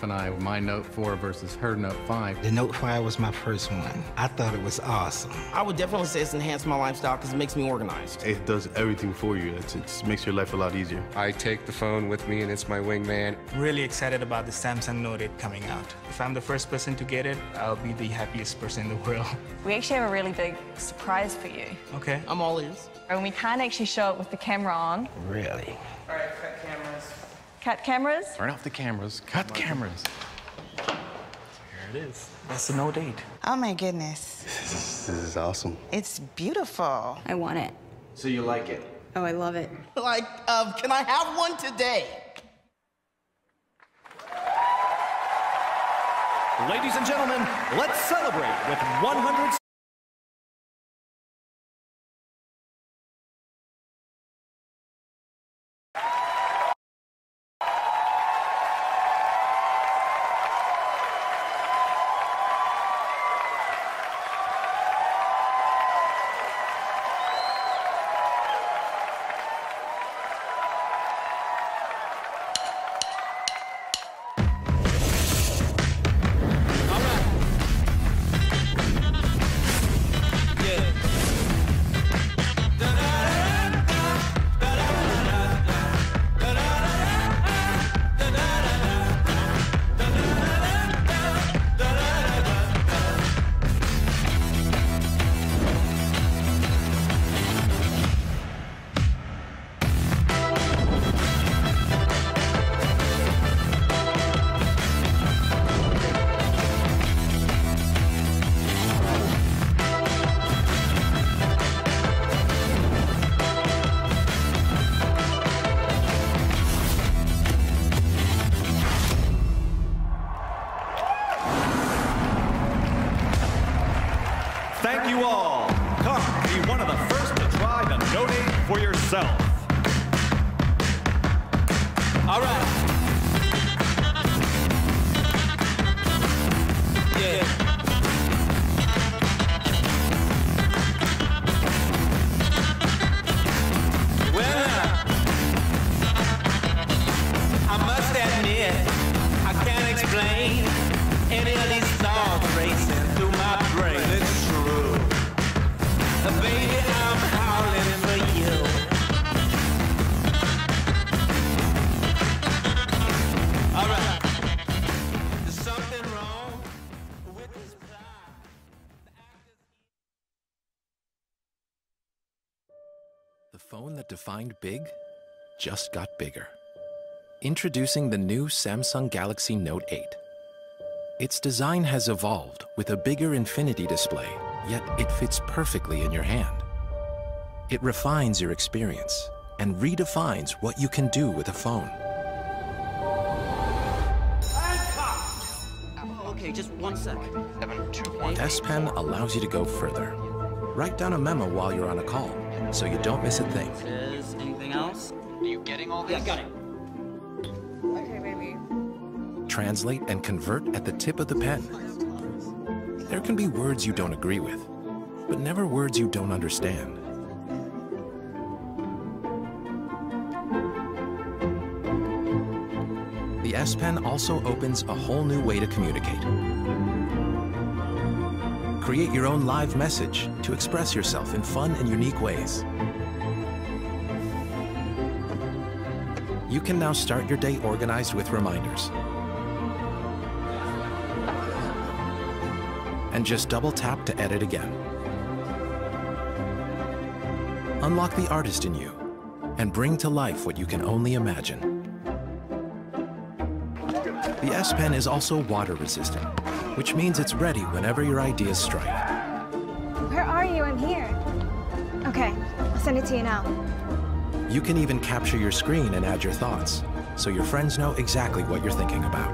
wife and I, my Note 4 versus her Note 5. The Note 5 was my first one. I thought it was awesome. I would definitely say it's enhanced my lifestyle because it makes me organized. It does everything for you. It makes your life a lot easier. I take the phone with me and it's my wingman. Really excited about the Samsung Note 8 coming out. If I'm the first person to get it, I'll be the happiest person in the world. We actually have a really big surprise for you. Okay. I'm all ears. And we can't actually show it with the camera on. Really? All right, cut cameras. Cut cameras? Turn off the cameras. Cut cameras. Here it is. That's the Note 8. Oh my goodness. This is awesome. It's beautiful. I want it. So you like it? Oh, I love it. Like, can I have one today? Ladies and gentlemen, let's celebrate with 100... Thank you all. Come, be one of the first to try the Note 8 for yourself. All right. Yeah. Well, I must admit, I can't explain any of these thoughts racing through my brain. It's true. Baby, I'm howling for you. All right. There's something wrong with this plot. The phone that defined big just got bigger. Introducing the new Samsung Galaxy Note 8. Its design has evolved with a bigger infinity display, yet it fits perfectly in your hand. It refines your experience and redefines what you can do with a phone. Okay, just 1 sec. S Pen allows you to go further. Write down a memo while you're on a call, so you don't miss a thing. Is anything else? Are you getting all this? Yeah, got it. Okay, baby. Translate and convert at the tip of the pen. There can be words you don't agree with, but never words you don't understand. The S Pen also opens a whole new way to communicate. Create your own live message to express yourself in fun and unique ways. You can now start your day organized with reminders. And just double tap to edit again. Unlock the artist in you and bring to life what you can only imagine. The S Pen is also water resistant, which means it's ready whenever your ideas strike. Where are you? I'm here. Okay, I'll send it to you now. You can even capture your screen and add your thoughts, so your friends know exactly what you're thinking about.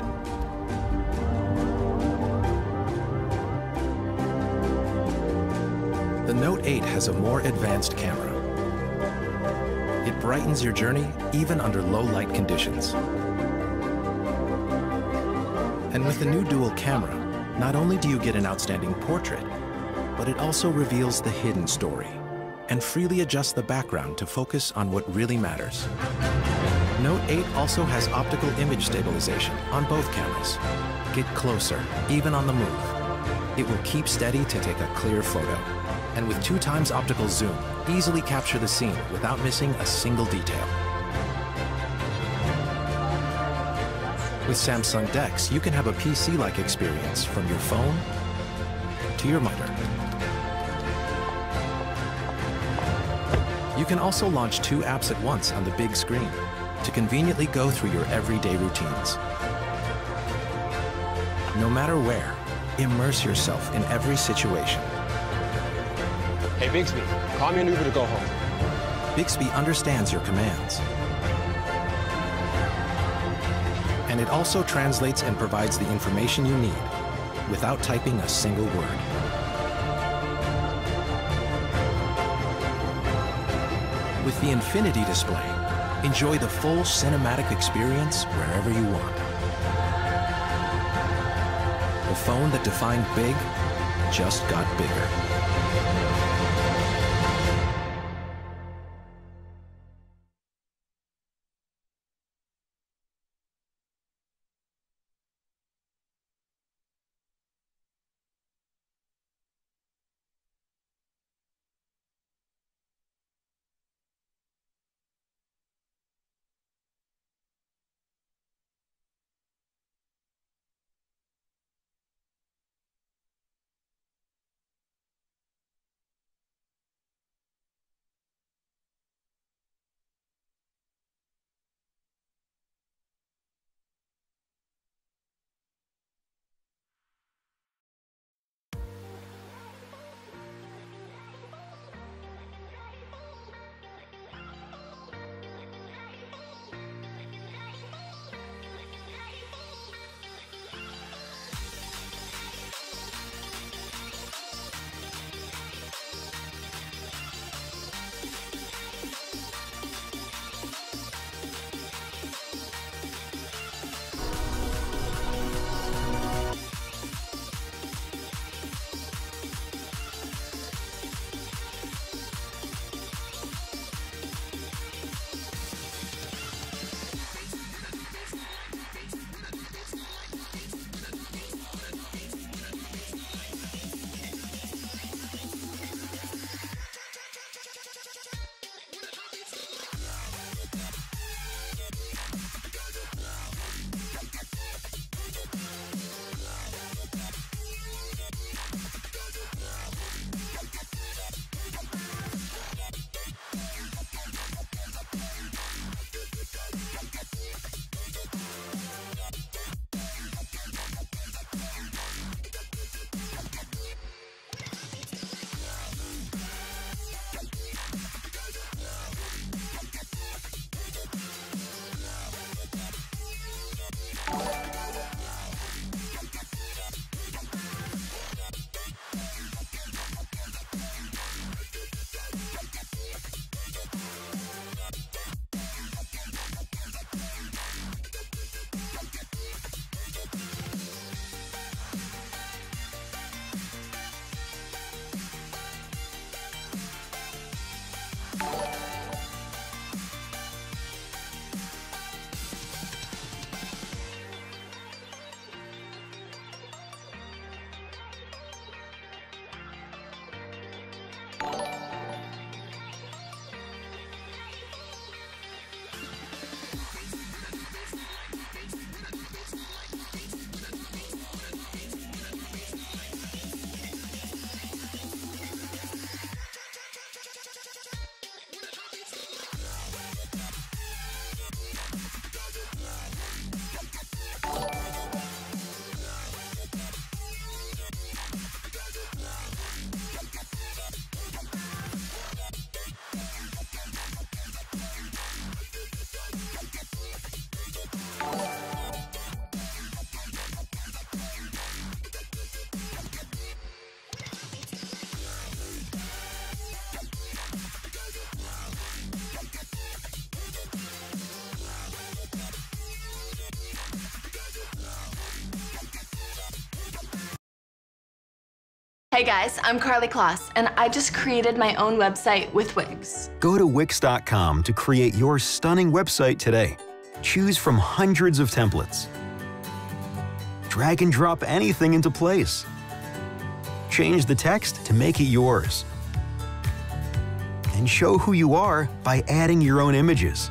The Note 8 has a more advanced camera. It brightens your journey even under low light conditions. And with the new dual camera, not only do you get an outstanding portrait, but it also reveals the hidden story and freely adjusts the background to focus on what really matters. Note 8 also has optical image stabilization on both cameras. Get closer, even on the move. It will keep steady to take a clear photo. And with 2x optical zoom, easily capture the scene without missing a single detail. With Samsung DeX, you can have a PC-like experience from your phone to your monitor. You can also launch 2 apps at once on the big screen to conveniently go through your everyday routines. No matter where, immerse yourself in every situation. Hey, Bixby, call me an Uber to go home. Bixby understands your commands. And it also translates and provides the information you need without typing a single word. With the Infinity display, enjoy the full cinematic experience wherever you want. The phone that defined big just got bigger. Hey guys, I'm Carly Kloss, and I just created my own website with Wix. Go to Wix.com to create your stunning website today. Choose from hundreds of templates. Drag and drop anything into place. Change the text to make it yours. And show who you are by adding your own images.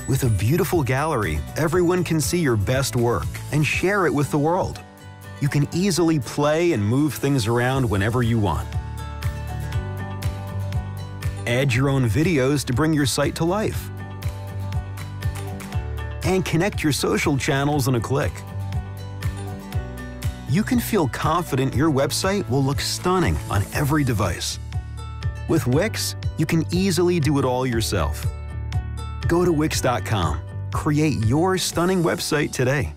With a beautiful gallery, everyone can see your best work and share it with the world. You can easily play and move things around whenever you want. Add your own videos to bring your site to life. And connect your social channels in a click. You can feel confident your website will look stunning on every device. With Wix, you can easily do it all yourself. Go to Wix.com. Create your stunning website today.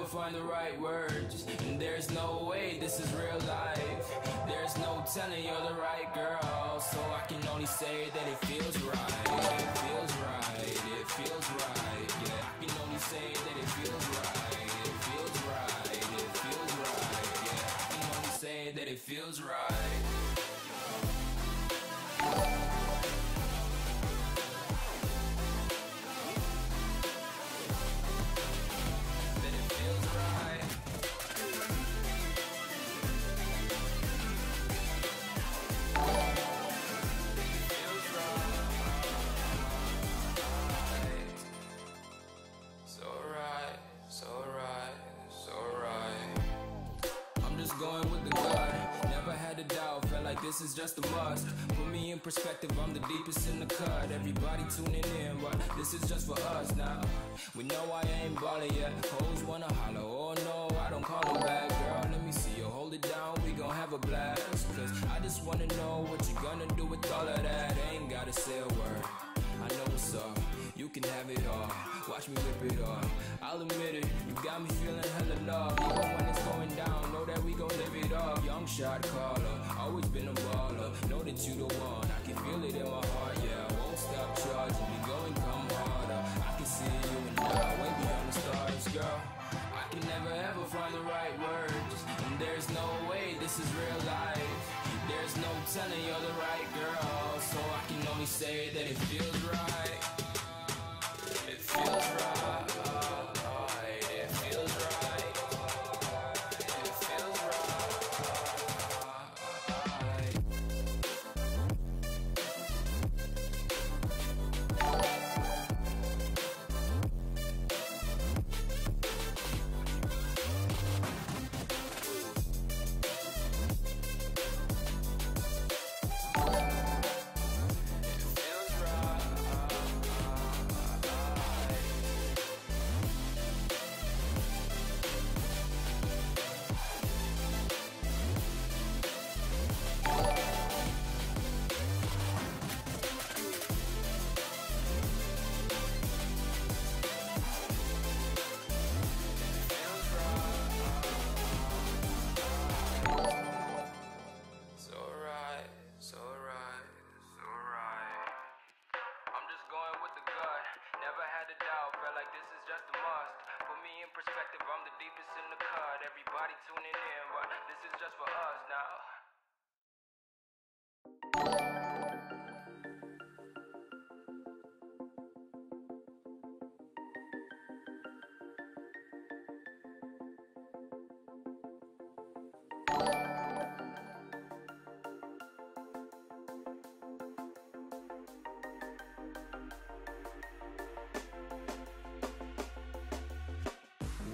Find the right words, and there's no way this is real life. There's no telling you're the right girl, so I can only say that it feels right. It feels right, it feels right. Yeah, I can only say that it feels right. It feels right, it feels right. Yeah, I can only say that it feels right. this is just a must. Put me in perspective, I'm the deepest in the cut. Everybody tuning in, but this is just for us now. We know I ain't ballin' yet. Hoes wanna holler, oh no, I don't call them back. Girl, let me see you hold it down, we gon' have a blast. Cause I just wanna know what you gonna do with all of that. Ain't gotta say a word, I know what's up. You can have it all, watch me rip it off. I'll admit it, you got me feeling hella love. Even when it's going down, know that we gon' live it up. Young shot caller, always been a baller. Know that you the one, I can feel it in my heart. Yeah, I won't stop charging, we going come harder. I can see you and I, way beyond the stars, girl. I can never ever find the right words, and there's no way this is real life. There's no telling you're the right girl, so I can only say that it feels right. It feels right, it feels right, it feels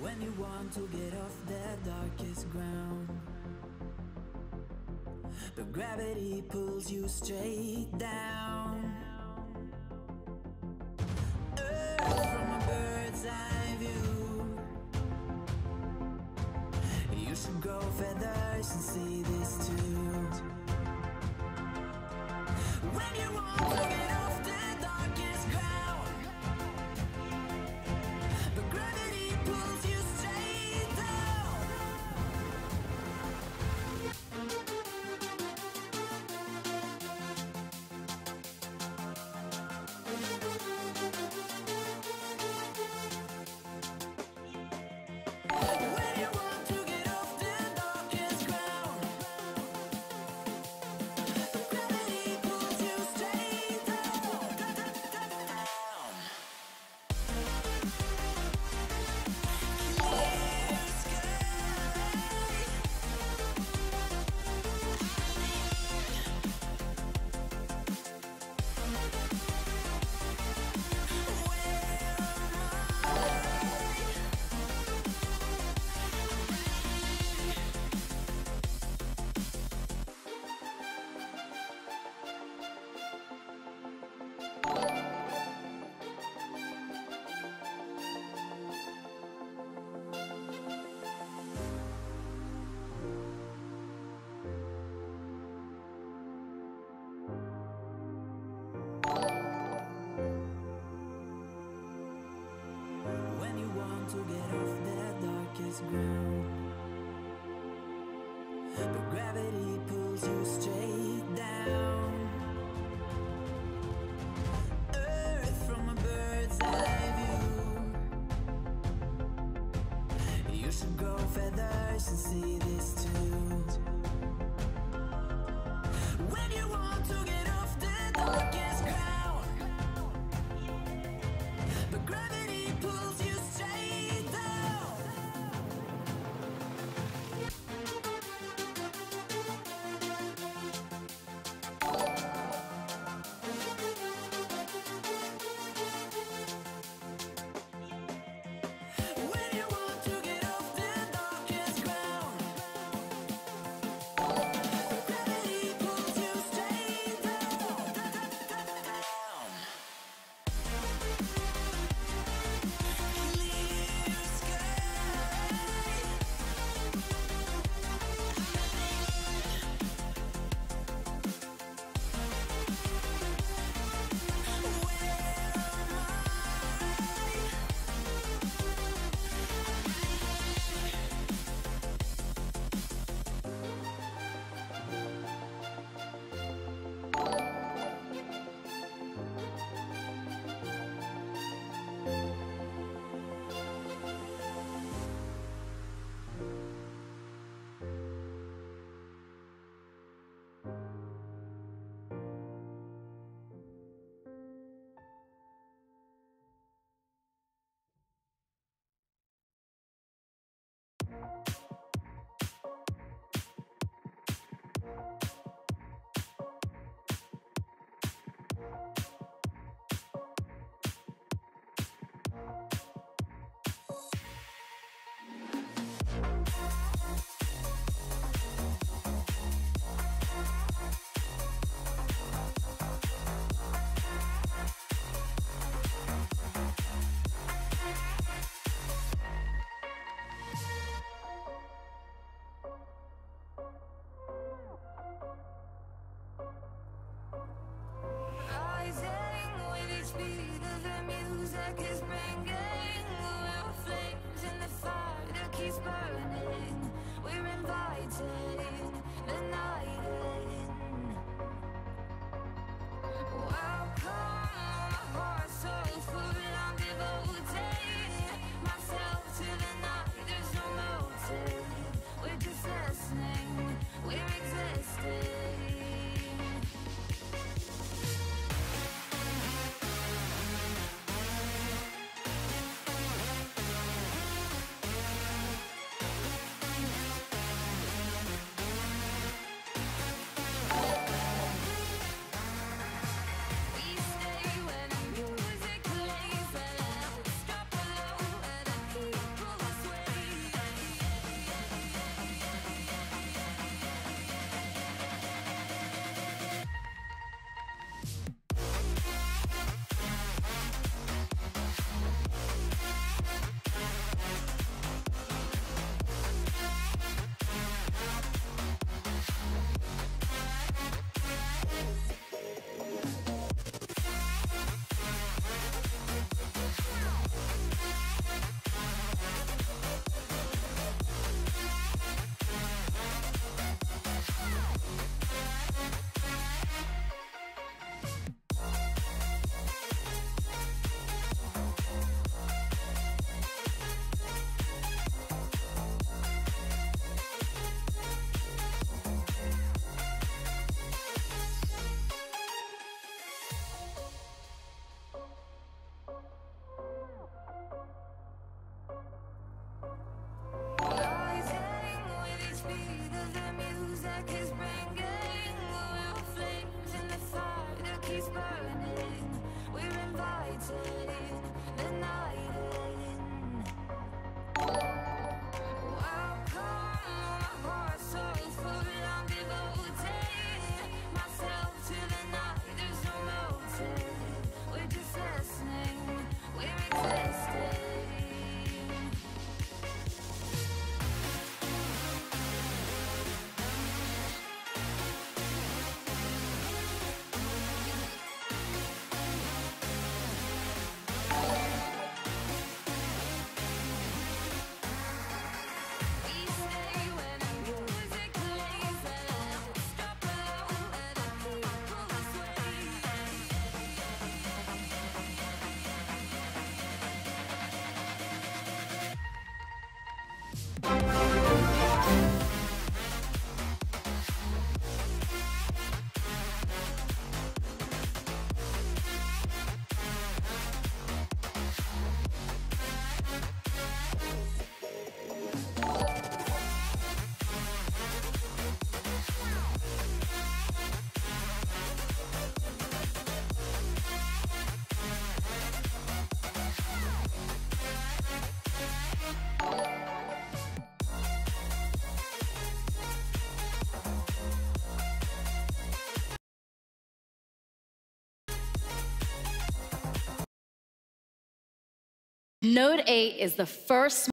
When you want to get off the darkest ground, but gravity pulls you straight down. Earth from a bird's eye view. You should grow feathers and see this too. When you want to get off the darkest ground, but gravity pulls you straight down. When you want to get off the darkest ground, but gravity pulls you straight down. When you want to get off the darkest ground, but gravity pulls you straight down. Earth from a bird's eye view. You should grow feathers and see this too. When you want to get off the darkest ground, but gravity pulls you straight down. When you want to get off the darkest ground, Note 8 is the first.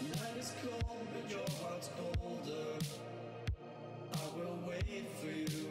Night is cold, but your heart's colder. I will wait for you.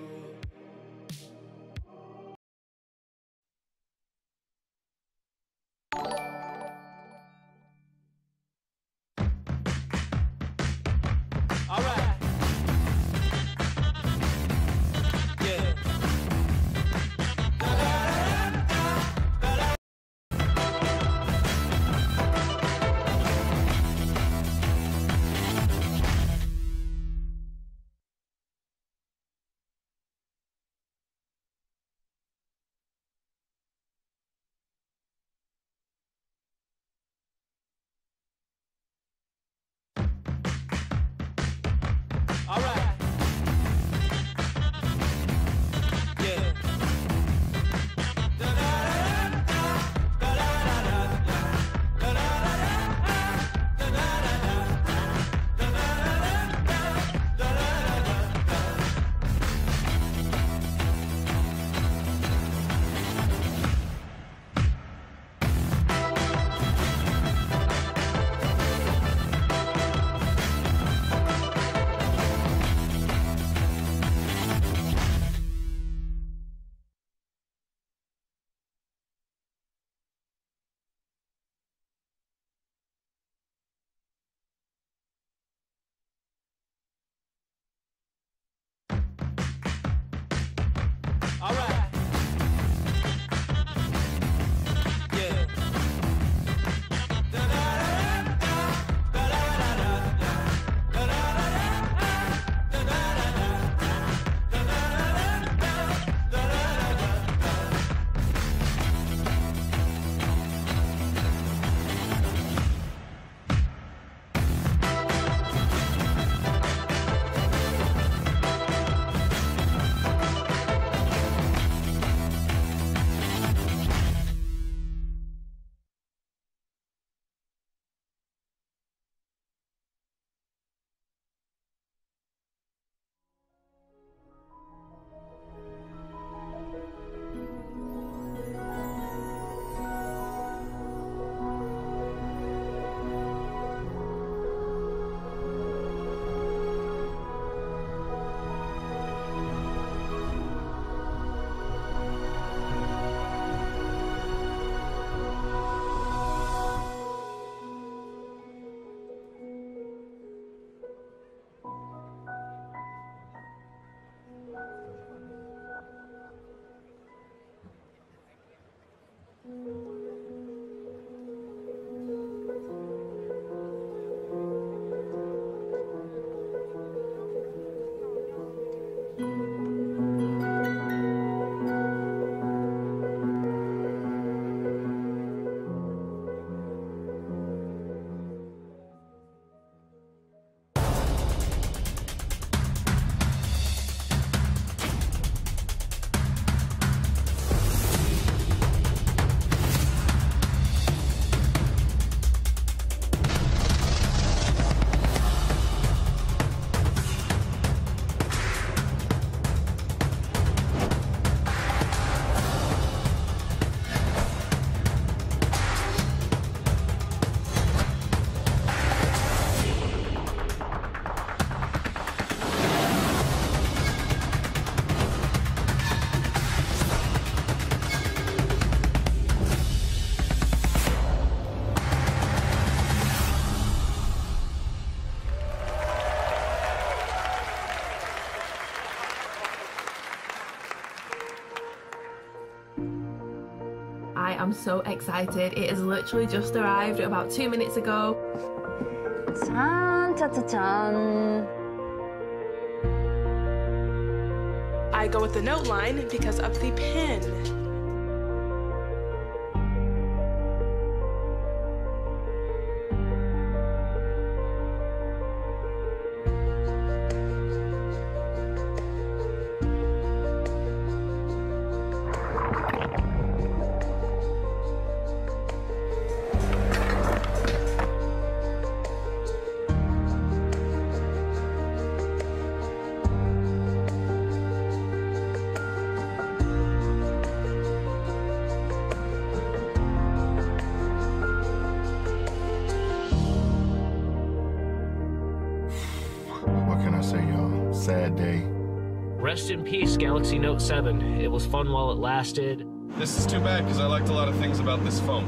am so excited. It has literally just arrived about 2 minutes ago. Chan. I go with the note line because of the pin. Sad day. Rest in peace, Galaxy Note 7. It was fun while it lasted. This is too bad because I liked a lot of things about this phone.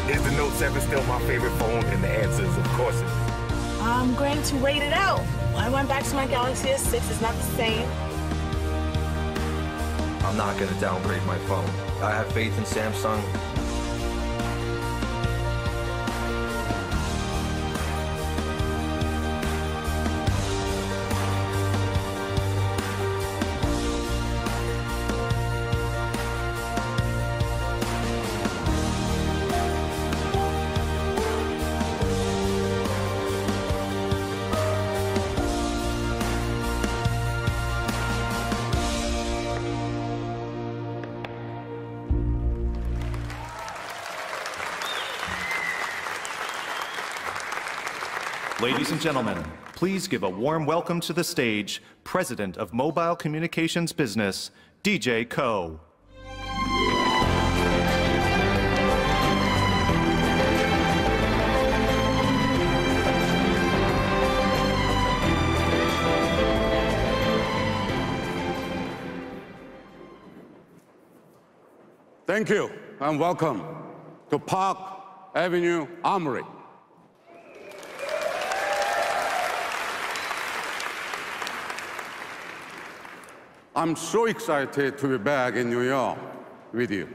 Is the Note 7 still my favorite phone? And the answer is, of course it is. I'm going to wait it out. I went back to my Galaxy S6. It's not the same. I'm not going to downgrade my phone. I have faith in Samsung. Ladies and gentlemen, please give a warm welcome to the stage, President of Mobile Communications Business, DJ Ko. Thank you and welcome to Park Avenue Armory. I'm so excited to be back in New York with you.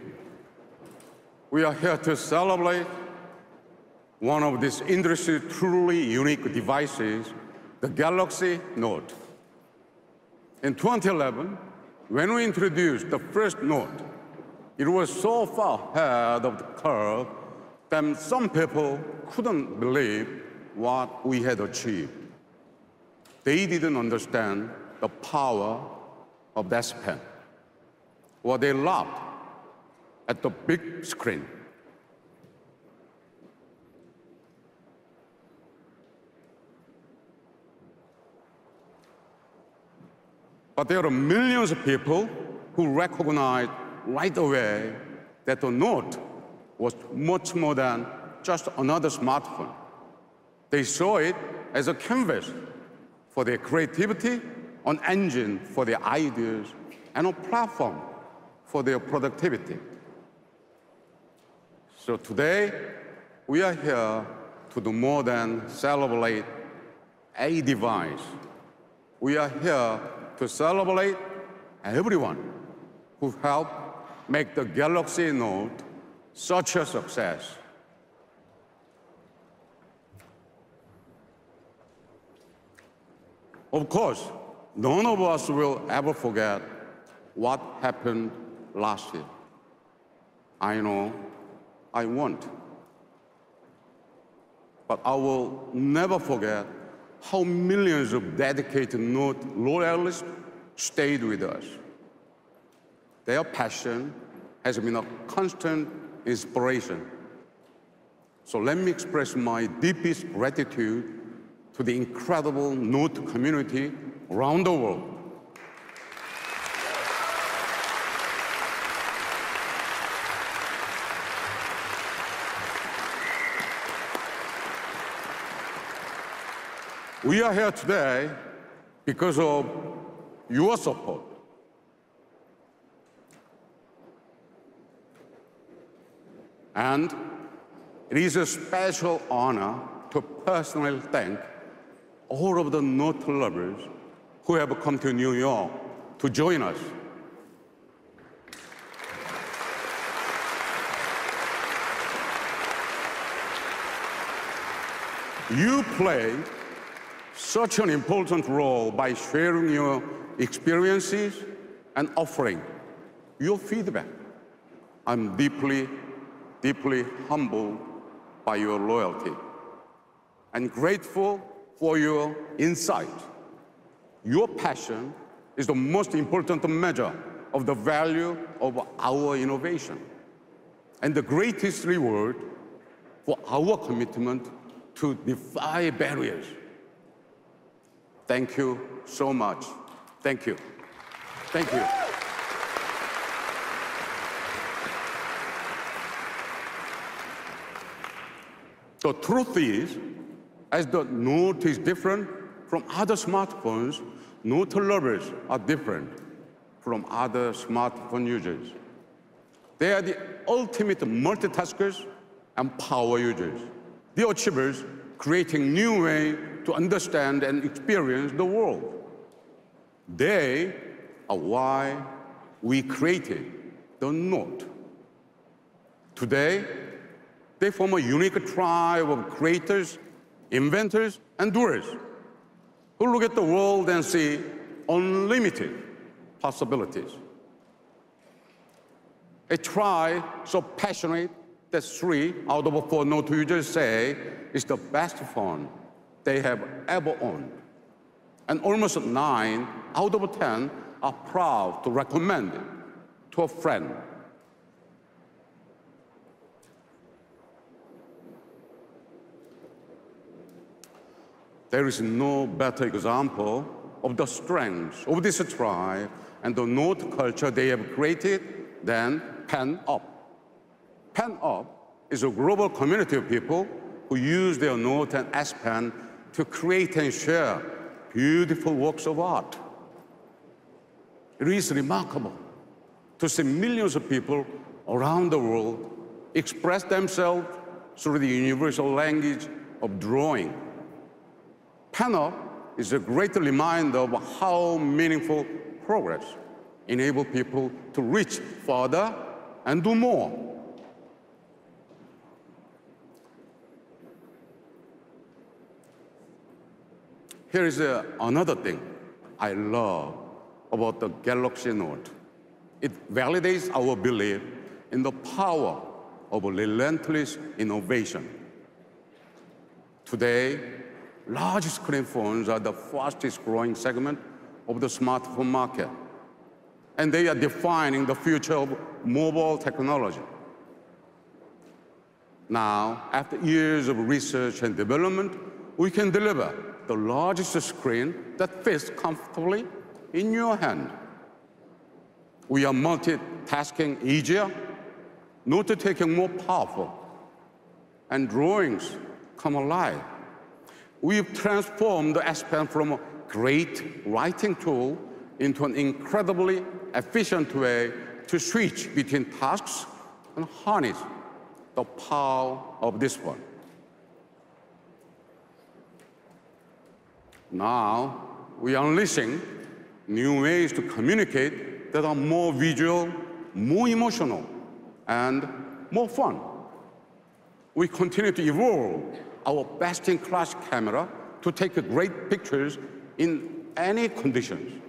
We are here to celebrate one of this industry's truly unique devices, the Galaxy Note. In 2011, when we introduced the first Note, it was so far ahead of the curve that some people couldn't believe what we had achieved. They didn't understand the power of that pen. What they loved at the big screen. But there are millions of people who recognized right away that the Note was much more than just another smartphone. They saw it as a canvas for their creativity, an engine for their ideas, and a platform for their productivity. So today, we are here to do more than celebrate a device. We are here to celebrate everyone who helped make the Galaxy Note such a success. Of course, none of us will ever forget what happened last year. I know I won't. But I will never forget how millions of dedicated Note loyalists stayed with us. Their passion has been a constant inspiration. So let me express my deepest gratitude to the incredible Note community around the world. We are here today because of your support. And it is a special honor to personally thank all of the Note lovers who have come to New York to join us. You play such an important role by sharing your experiences and offering your feedback. I'm deeply, deeply humbled by your loyalty and grateful for your insight. Your passion is the most important measure of the value of our innovation and the greatest reward for our commitment to defy barriers. Thank you so much. Thank you. Thank you. The truth is, as the Note is different from other smartphones, Note lovers are different from other smartphone users. They are the ultimate multitaskers and power users, the achievers creating new ways to understand and experience the world. They are why we created the Note. Today, they form a unique tribe of creators, inventors, and doers who look at the world and see unlimited possibilities. A tribe so passionate that 3 out of 4 Note users say it's the best phone they have ever owned. And almost 9 out of 10 are proud to recommend it to a friend. There is no better example of the strength of this tribe and the Note culture they have created than Pen Up. Pen Up is a global community of people who use their Note and S Pen to create and share beautiful works of art. It is remarkable to see millions of people around the world express themselves through the universal language of drawing. Pen Up is a great reminder of how meaningful progress enables people to reach further and do more. Here is another thing I love about the Galaxy Note. It validates our belief in the power of relentless innovation. Today, large screen phones are the fastest growing segment of the smartphone market, and they are defining the future of mobile technology. Now, after years of research and development, we can deliver the largest screen that fits comfortably in your hand. We are multitasking easier, note-taking more powerful, and drawings come alive. We've transformed the S Pen from a great writing tool into an incredibly efficient way to switch between tasks and harness the power of this one. Now, we are unleashing new ways to communicate that are more visual, more emotional, and more fun. We continue to evolve our best-in-class camera to take great pictures in any conditions.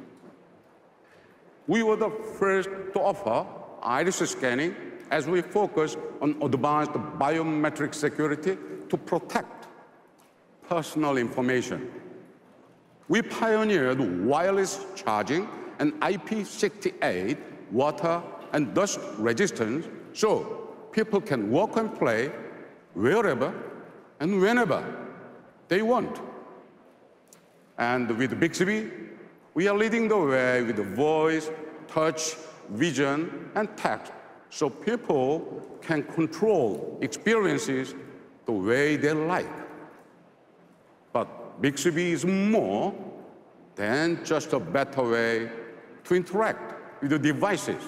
We were the first to offer iris scanning as we focus on advanced biometric security to protect personal information. We pioneered wireless charging and IP68 water and dust resistance so people can work and play wherever and whenever they want. And with Bixby, we are leading the way with voice, touch, vision, and text so people can control experiences the way they like. But Bixby is more than just a better way to interact with the devices.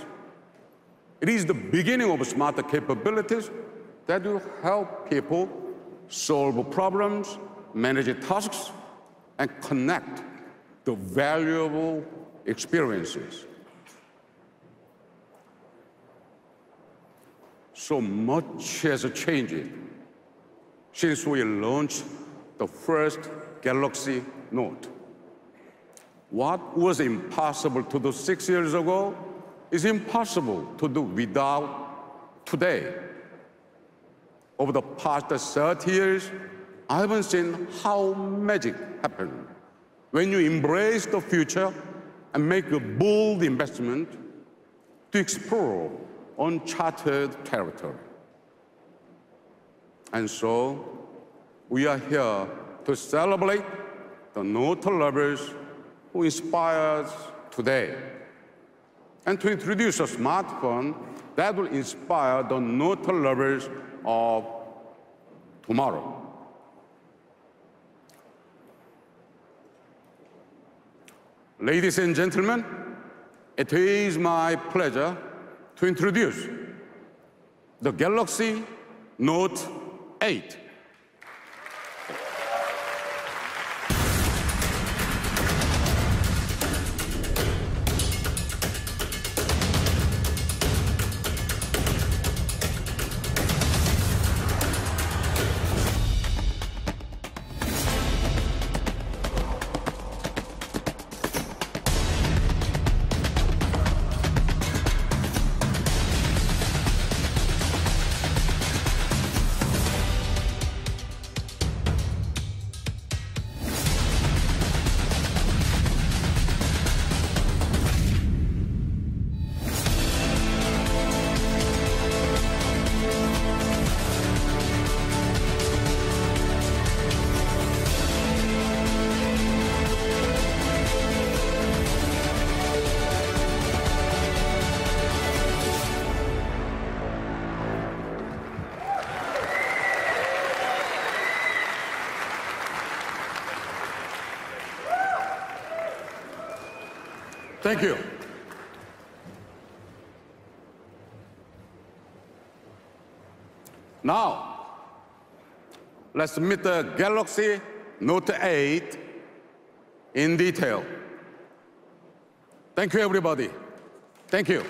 It is the beginning of smarter capabilities that will help people solve problems, manage tasks, and connect the valuable experiences. So much has changed since we launched the first Galaxy Note. What was impossible to do 6 years ago is impossible to do without today. Over the past 30 years, I haven't seen how magic happens when you embrace the future and make a bold investment to explore uncharted territory. And so, we are here to celebrate the Note lovers who inspire us today, and to introduce a smartphone that will inspire the Note lovers of tomorrow. Ladies and gentlemen, it is my pleasure to introduce the Galaxy Note 8. Thank you. Now, let's meet the Galaxy Note 8 in detail. Thank you, everybody. Thank you.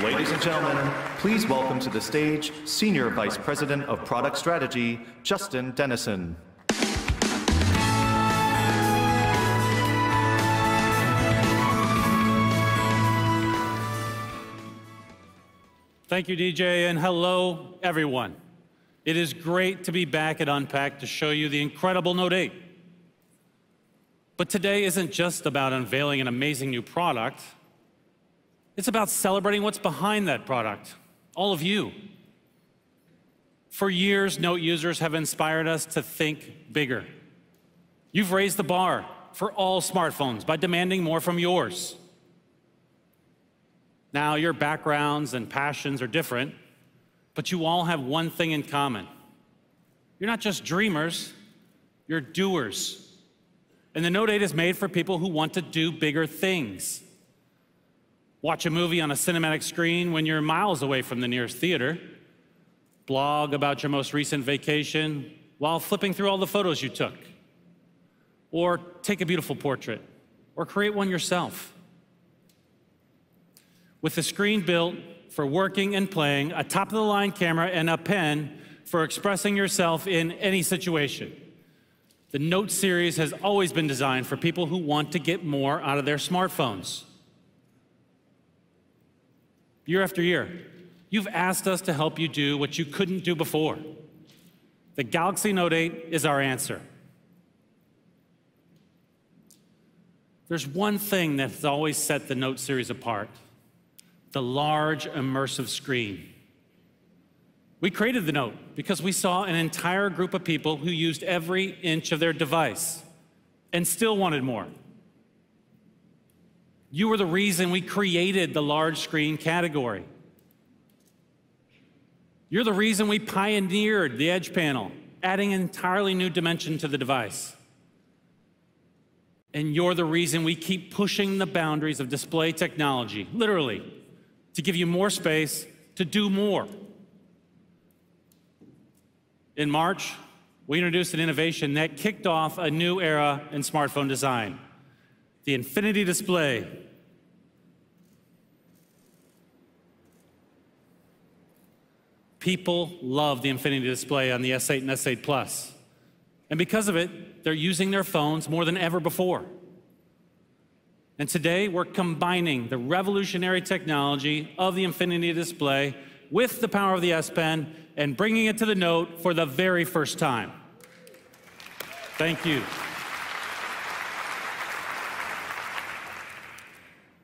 Ladies and gentlemen, please welcome to the stage Senior Vice President of Product Strategy, Justin Dennison. Thank you, DJ, and hello, everyone. It is great to be back at Unpacked to show you the incredible Note 8. But today isn't just about unveiling an amazing new product. It's about celebrating what's behind that product, all of you. For years, Note users have inspired us to think bigger. You've raised the bar for all smartphones by demanding more from yours. Now, your backgrounds and passions are different, but you all have one thing in common. You're not just dreamers, you're doers. And the Note 8 is made for people who want to do bigger things. watch a movie on a cinematic screen when you're miles away from the nearest theater, blog about your most recent vacation while flipping through all the photos you took, or take a beautiful portrait, or create one yourself. With a screen built for working and playing, a top-of-the-line camera, and a pen for expressing yourself in any situation, the Note series has always been designed for people who want to get more out of their smartphones. Year after year, you've asked us to help you do what you couldn't do before. The Galaxy Note 8 is our answer. There's one thing that has always set the Note series apart: the large, immersive screen. We created the Note because we saw an entire group of people who used every inch of their device and still wanted more. You were the reason we created the large screen category. You're the reason we pioneered the Edge panel, adding an entirely new dimension to the device. And you're the reason we keep pushing the boundaries of display technology, literally, to give you more space to do more. In March, we introduced an innovation that kicked off a new era in smartphone design: the Infinity Display. People love the Infinity Display on the S8 and S8 Plus. And because of it, they're using their phones more than ever before. And today, we're combining the revolutionary technology of the Infinity Display with the power of the S Pen and bringing it to the Note for the very first time. Thank you.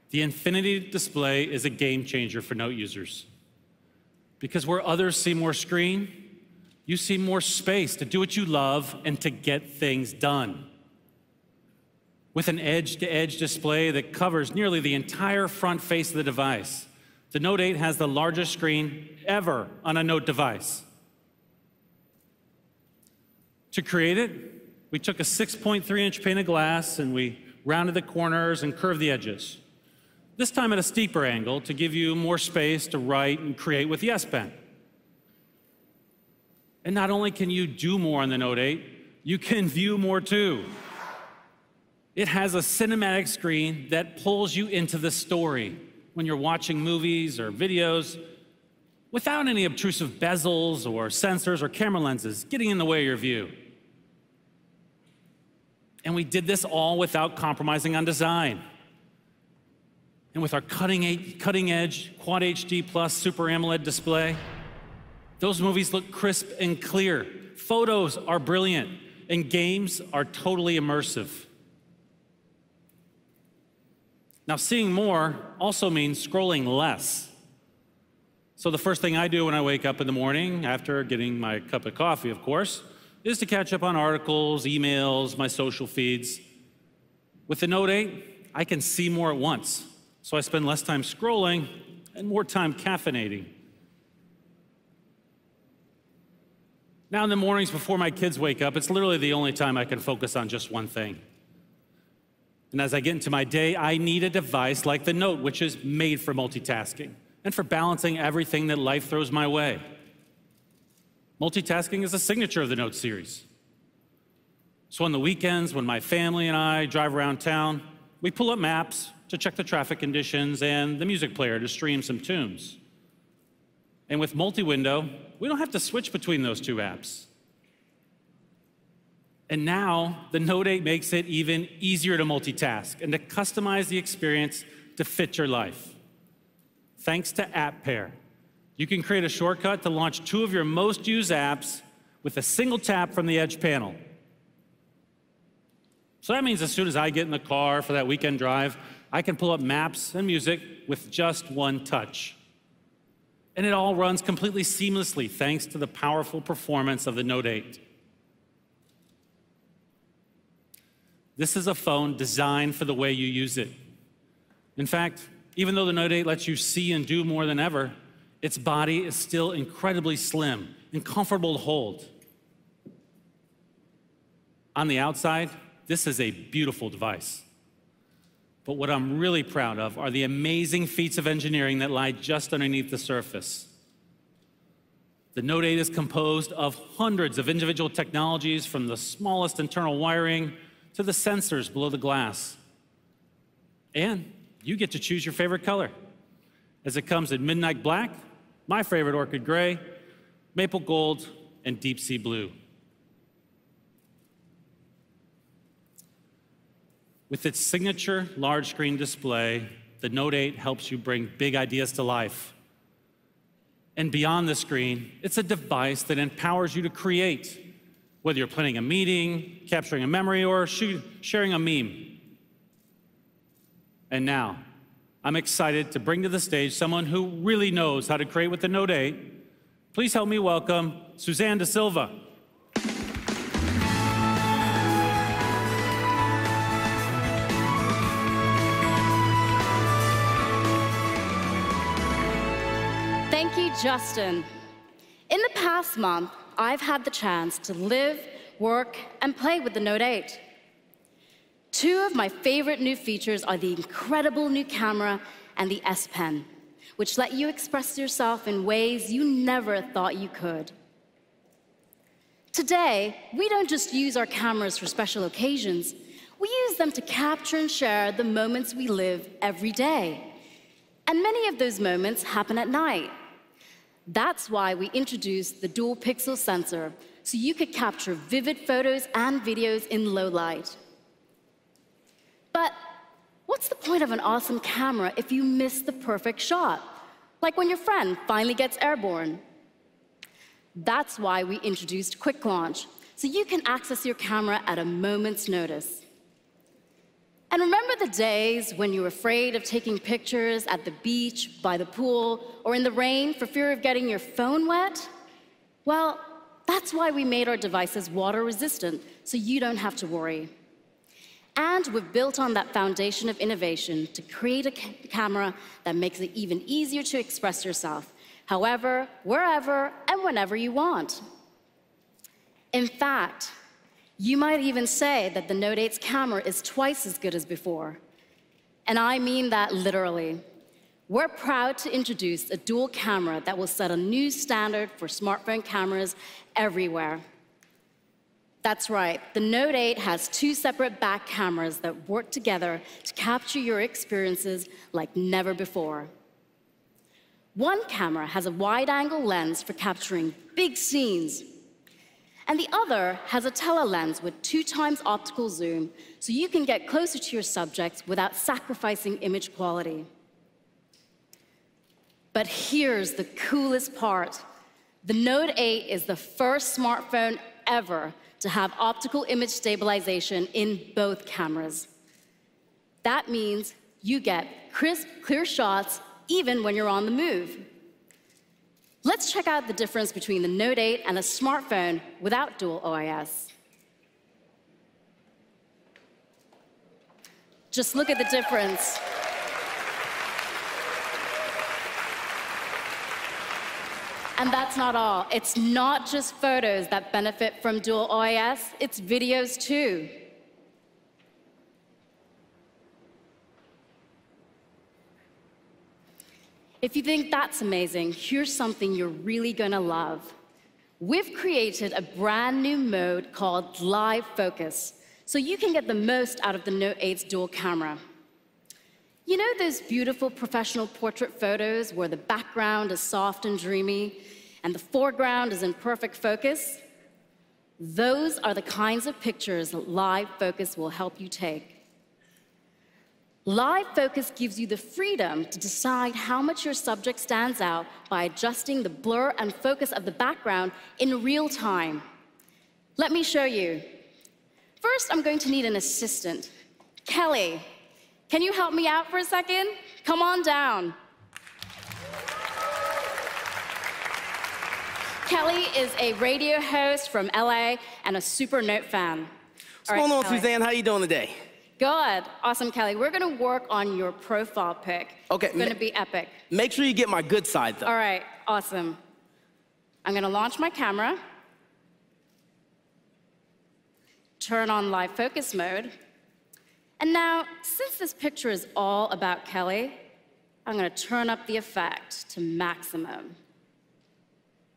The Infinity Display is a game changer for Note users. Because where others see more screen, you see more space to do what you love and to get things done. With an edge-to-edge display that covers nearly the entire front face of the device, the Note 8 has the largest screen ever on a Note device. To create it, we took a 6.3-inch pane of glass and we rounded the corners and curved the edges. This time at a steeper angle to give you more space to write and create with the S Pen. And not only can you do more on the Note 8, you can view more too. It has a cinematic screen that pulls you into the story when you're watching movies or videos without any obtrusive bezels or sensors or camera lenses getting in the way of your view. And we did this all without compromising on design. And with our cutting-edge Quad HD Plus Super AMOLED display, those movies look crisp and clear. Photos are brilliant, and games are totally immersive. Now, seeing more also means scrolling less. So the first thing I do when I wake up in the morning, after getting my cup of coffee, of course, is to catch up on articles, emails, my social feeds. With the Note 8, I can see more at once, so I spend less time scrolling and more time caffeinating. Now, in the mornings before my kids wake up, it's literally the only time I can focus on just one thing. And as I get into my day, I need a device like the Note, which is made for multitasking and for balancing everything that life throws my way. Multitasking is a signature of the Note series. So on the weekends, when my family and I drive around town, we pull up maps to check the traffic conditions and the music player to stream some tunes. And with multi-window, we don't have to switch between those two apps. And now, the Note 8 makes it even easier to multitask and to customize the experience to fit your life. Thanks to App Pair, you can create a shortcut to launch 2 of your most used apps with a single tap from the Edge panel. So that means as soon as I get in the car for that weekend drive, I can pull up maps and music with just one touch. And it all runs completely seamlessly thanks to the powerful performance of the Note 8. This is a phone designed for the way you use it. In fact, even though the Note 8 lets you see and do more than ever, its body is still incredibly slim and comfortable to hold. On the outside, this is a beautiful device. But what I'm really proud of are the amazing feats of engineering that lie just underneath the surface. The Note 8 is composed of hundreds of individual technologies, from the smallest internal wiring to the sensors below the glass. And you get to choose your favorite color, as it comes in midnight black, my favorite orchid gray, maple gold, and deep sea blue. With its signature large screen display, the Note 8 helps you bring big ideas to life. And beyond the screen, it's a device that empowers you to create, whether you're planning a meeting, capturing a memory, or sharing a meme. And now, I'm excited to bring to the stage someone who really knows how to create with the Note 8. Please help me welcome Suzanne Da Silva. Thank you, Justin. In the past month, I've had the chance to live, work, and play with the Note 8. Two of my favorite new features are the incredible new camera and the S Pen, which let you express yourself in ways you never thought you could. Today, we don't just use our cameras for special occasions. We use them to capture and share the moments we live every day. And many of those moments happen at night. That's why we introduced the dual pixel sensor, so you could capture vivid photos and videos in low light. But what's the point of an awesome camera if you miss the perfect shot? Like when your friend finally gets airborne. That's why we introduced Quick Launch, so you can access your camera at a moment's notice. And remember the days when you were afraid of taking pictures at the beach, by the pool, or in the rain for fear of getting your phone wet? Well, that's why we made our devices water resistant, so you don't have to worry. And we've built on that foundation of innovation to create a camera that makes it even easier to express yourself, however, wherever, and whenever you want. In fact, you might even say that the Note 8's camera is twice as good as before. And I mean that literally. We're proud to introduce a dual camera that will set a new standard for smartphone cameras everywhere. That's right, the Note 8 has two separate back cameras that work together to capture your experiences like never before. One camera has a wide-angle lens for capturing big scenes, and the other has a telelens with 2x optical zoom, so you can get closer to your subjects without sacrificing image quality. But here's the coolest part. The Note 8 is the first smartphone ever to have optical image stabilization in both cameras. That means you get crisp, clear shots even when you're on the move. Let's check out the difference between the Note 8 and a smartphone without dual OIS. Just look at the difference. And that's not all. It's not just photos that benefit from dual OIS, it's videos too. If you think that's amazing, here's something you're really gonna love. We've created a brand new mode called Live Focus, so you can get the most out of the Note 8's dual camera. You know those beautiful professional portrait photos where the background is soft and dreamy and the foreground is in perfect focus? Those are the kinds of pictures that Live Focus will help you take. Live Focus gives you the freedom to decide how much your subject stands out by adjusting the blur and focus of the background in real time. Let me show you. First, I'm going to need an assistant. Kelly, can you help me out for a second? Come on down. Kelly is a radio host from LA and a super Note fan. What's going on, Suzanne? How you doing today? Good. Awesome, Kelly. We're going to work on your profile pic. Okay. It's going to be epic. Make sure you get my good side, though. All right. Awesome. I'm going to launch my camera, turn on live focus mode, And now, since this picture is all about Kelly, I'm gonna turn up the effect to maximum.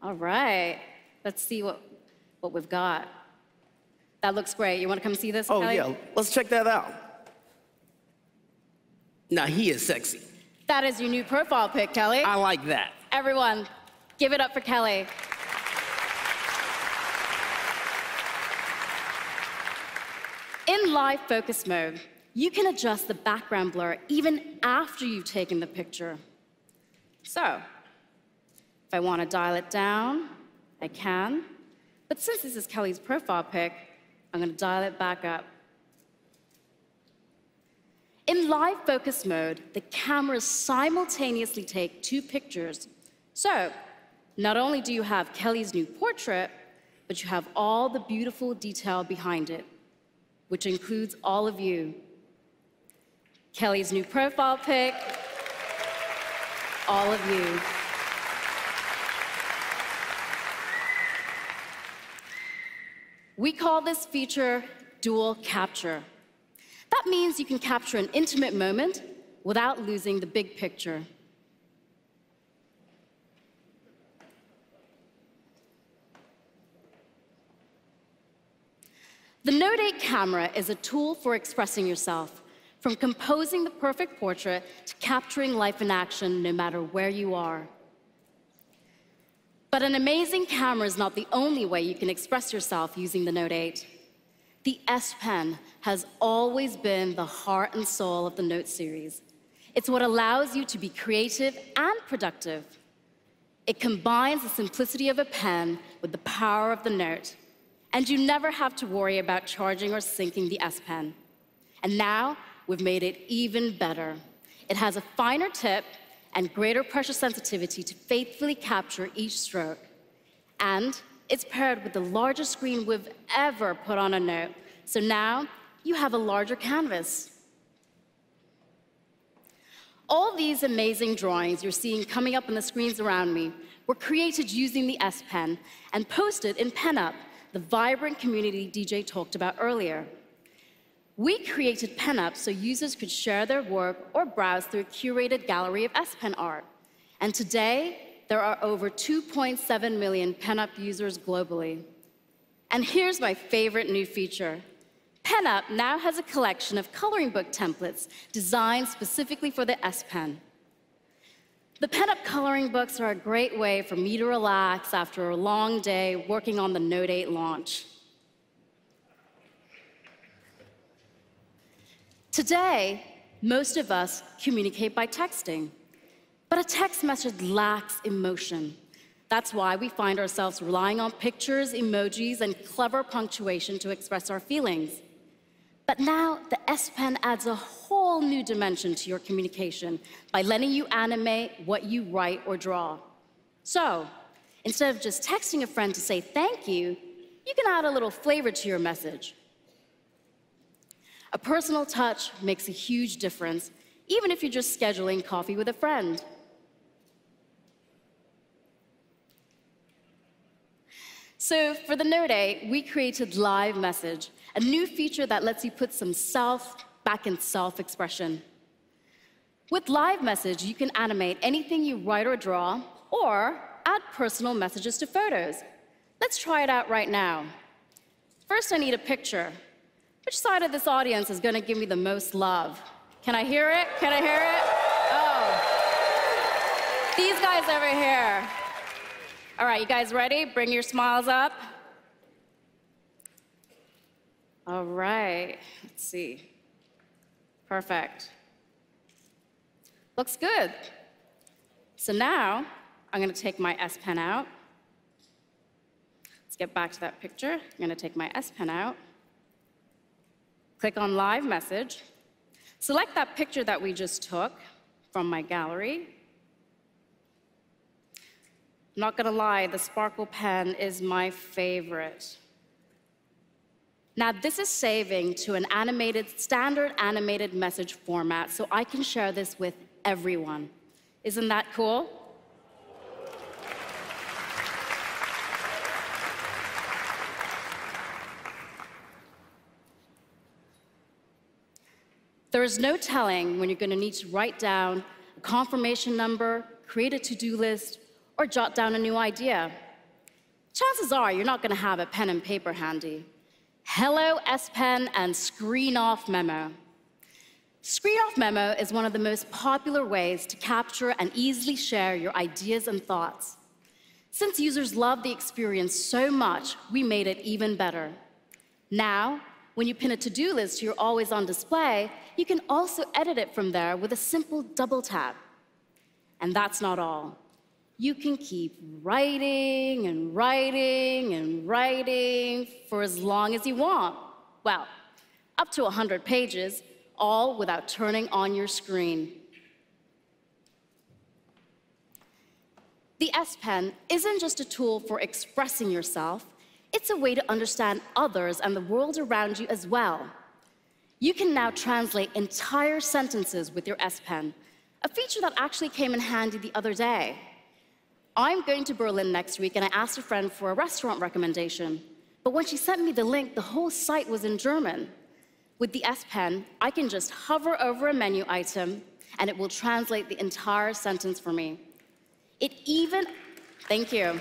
All right, let's see what we've got. That looks great. You wanna come see this, Kelly? Yeah, let's check that out. Now he is sexy. That is your new profile pic, Kelly. I like that. Everyone, give it up for Kelly. In live focus mode, you can adjust the background blur even after you've taken the picture. So, if I want to dial it down, I can. But since this is Kelly's profile pic, I'm going to dial it back up. In live focus mode, the cameras simultaneously take 2 pictures. So, not only do you have Kelly's new portrait, but you have all the beautiful detail behind it, which includes all of you. Kelly's new profile pic, all of you. We call this feature dual capture. That means you can capture an intimate moment without losing the big picture. The Note 8 camera is a tool for expressing yourself, from composing the perfect portrait to capturing life in action no matter where you are. But an amazing camera is not the only way you can express yourself using the Note 8. The S Pen has always been the heart and soul of the Note series. It's what allows you to be creative and productive. It combines the simplicity of a pen with the power of the Note, and you never have to worry about charging or syncing the S Pen. And now, we've made it even better. It has a finer tip and greater pressure sensitivity to faithfully capture each stroke. And it's paired with the largest screen we've ever put on a Note, so now you have a larger canvas. All these amazing drawings you're seeing coming up on the screens around me were created using the S Pen and posted in PenUp, the vibrant community DJ talked about earlier. We created PenUp so users could share their work or browse through a curated gallery of S Pen art. And today, there are over 2.7 million PenUp users globally. And here's my favorite new feature. PenUp now has a collection of coloring book templates designed specifically for the S Pen. The PenUp coloring books are a great way for me to relax after a long day working on the Note 8 launch. Today, most of us communicate by texting, but a text message lacks emotion. That's why we find ourselves relying on pictures, emojis, and clever punctuation to express our feelings. But now, the S Pen adds a whole new dimension to your communication by letting you animate what you write or draw. So, instead of just texting a friend to say thank you, you can add a little flavor to your message. A personal touch makes a huge difference, even if you're just scheduling coffee with a friend. So for the Note 8, we created Live Message, a new feature that lets you put some self back in self-expression. With Live Message, you can animate anything you write or draw, or add personal messages to photos. Let's try it out right now. First, I need a picture. Which side of this audience is going to give me the most love? Can I hear it? Can I hear it? Oh. These guys over here. All right, you guys ready? Bring your smiles up. All right, let's see. Perfect. Looks good. So now, I'm going to take my S Pen out. Let's get back to that picture. I'm going to take my S Pen out. Click on Live Message. Select that picture that we just took from my gallery. I'm not gonna lie, the Sparkle pen is my favorite. Now, this is saving to an standard animated message format, so I can share this with everyone. Isn't that cool? There is no telling when you're going to need to write down a confirmation number, create a to-do list, or jot down a new idea. Chances are you're not going to have a pen and paper handy. Hello, S Pen and Screen Off Memo. Screen Off Memo is one of the most popular ways to capture and easily share your ideas and thoughts. Since users love the experience so much, we made it even better. Now, when you pin a to-do list to your always-on display, you can also edit it from there with a simple double tap. And that's not all. You can keep writing and writing and writing for as long as you want. Well, up to 100 pages, all without turning on your screen. The S Pen isn't just a tool for expressing yourself, it's a way to understand others and the world around you as well. You can now translate entire sentences with your S Pen, a feature that actually came in handy the other day. I'm going to Berlin next week, and I asked a friend for a restaurant recommendation. But when she sent me the link, the whole site was in German. With the S Pen, I can just hover over a menu item, and it will translate the entire sentence for me. Thank you.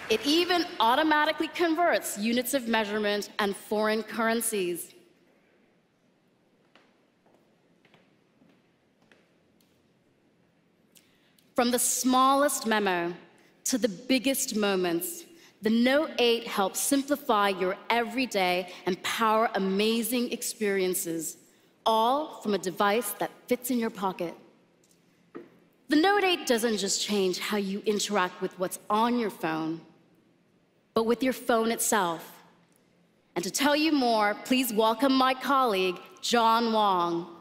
It even automatically converts units of measurement and foreign currencies. From the smallest memo to the biggest moments, the Note 8 helps simplify your everyday and power amazing experiences, all from a device that fits in your pocket. The Note 8 doesn't just change how you interact with what's on your phone, but with your phone itself. And to tell you more, please welcome my colleague, John Wong.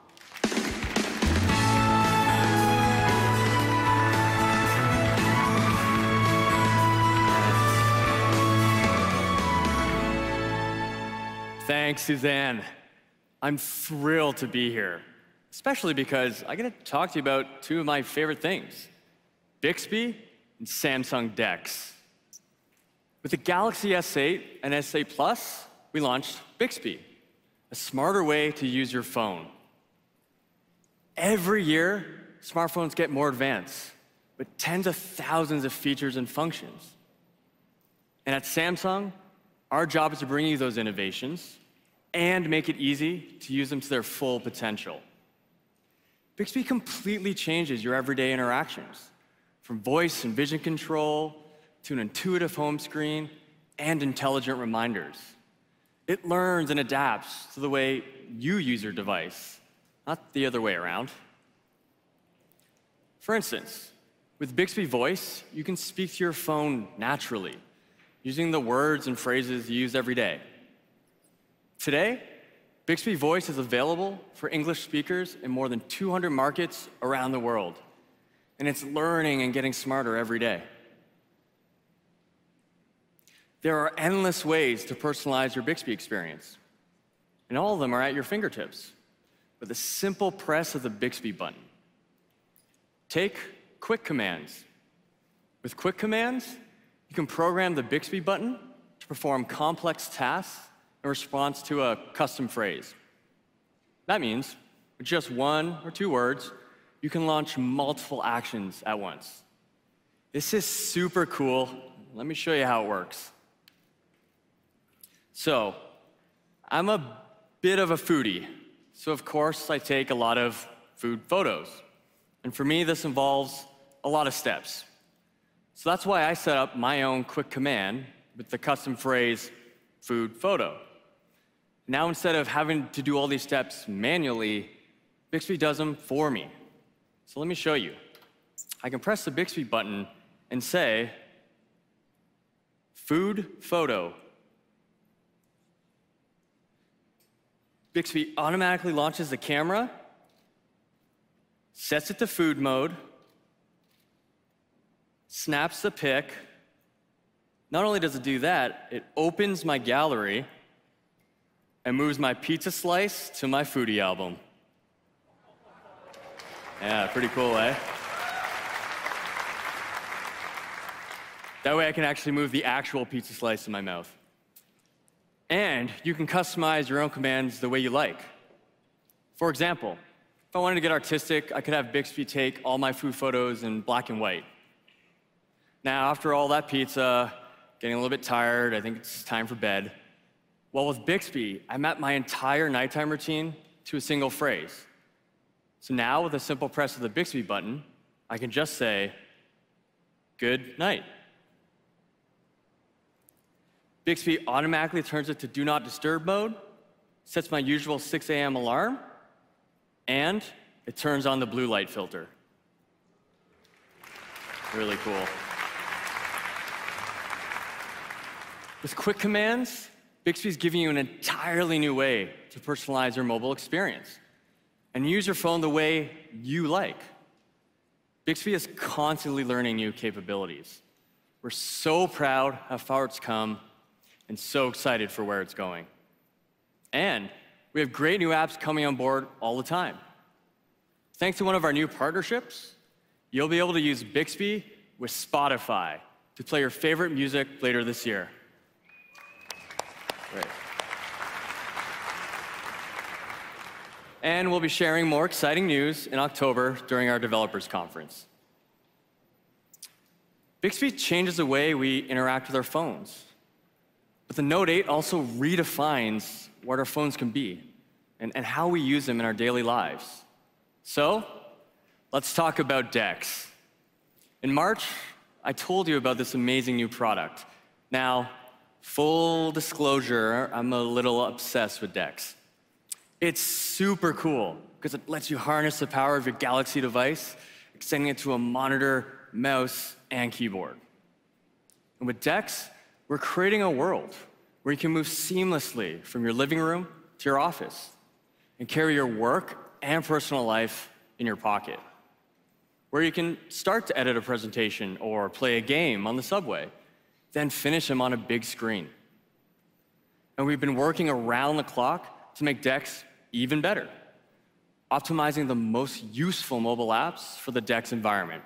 Thanks, Suzanne. I'm thrilled to be here, especially because I get to talk to you about two of my favorite things, Bixby and Samsung DeX. With the Galaxy S8 and S8 Plus, we launched Bixby, a smarter way to use your phone. Every year, smartphones get more advanced, with tens of thousands of features and functions. And at Samsung, our job is to bring you those innovations and make it easy to use them to their full potential. Bixby completely changes your everyday interactions, from voice and vision control to an intuitive home screen and intelligent reminders. It learns and adapts to the way you use your device, not the other way around. For instance, with Bixby Voice, you can speak to your phone naturally, using the words and phrases you use every day. Today, Bixby Voice is available for English speakers in more than 200 markets around the world, and it's learning and getting smarter every day. There are endless ways to personalize your Bixby experience, and all of them are at your fingertips with a simple press of the Bixby button. Take Quick Commands. With Quick Commands, you can program the Bixby button to perform complex tasks in response to a custom phrase. That means, with just 1 or 2 words, you can launch multiple actions at once. This is super cool. Let me show you how it works. So, I'm a bit of a foodie, so of course I take a lot of food photos. And for me, this involves a lot of steps. So that's why I set up my own quick command with the custom phrase, food photo. Now, instead of having to do all these steps manually, Bixby does them for me. So let me show you. I can press the Bixby button and say, food photo. Bixby automatically launches the camera, sets it to food mode, snaps the pic. Not only does it do that, it opens my gallery and moves my pizza slice to my foodie album. Yeah, pretty cool, eh? That way I can actually move the actual pizza slice in my mouth. And you can customize your own commands the way you like. For example, if I wanted to get artistic, I could have Bixby take all my food photos in black and white. Now, after all that pizza, getting a little bit tired, I think it's time for bed. Well, with Bixby, I mapped my entire nighttime routine to a single phrase. So now, with a simple press of the Bixby button, I can just say, "Good night." Bixby automatically turns it to Do Not Disturb mode, sets my usual 6 a.m. alarm, and it turns on the blue light filter. Really cool. With quick commands, Bixby's giving you an entirely new way to personalize your mobile experience and use your phone the way you like. Bixby is constantly learning new capabilities. We're so proud how far it's come and so excited for where it's going. And we have great new apps coming on board all the time. Thanks to one of our new partnerships, you'll be able to use Bixby with Spotify to play your favorite music later this year. Great. And we'll be sharing more exciting news in October during our developers conference. Bixby changes the way we interact with our phones. But the Note 8 also redefines what our phones can be and how we use them in our daily lives. So, let's talk about DeX. In March, I told you about this amazing new product. Now, full disclosure, I'm a little obsessed with DeX. It's super cool because it lets you harness the power of your Galaxy device, extending it to a monitor, mouse, and keyboard. And with DeX, we're creating a world where you can move seamlessly from your living room to your office and carry your work and personal life in your pocket, where you can start to edit a presentation or play a game on the subway, then finish them on a big screen. And we've been working around the clock to make DeX even better, optimizing the most useful mobile apps for the DeX environment.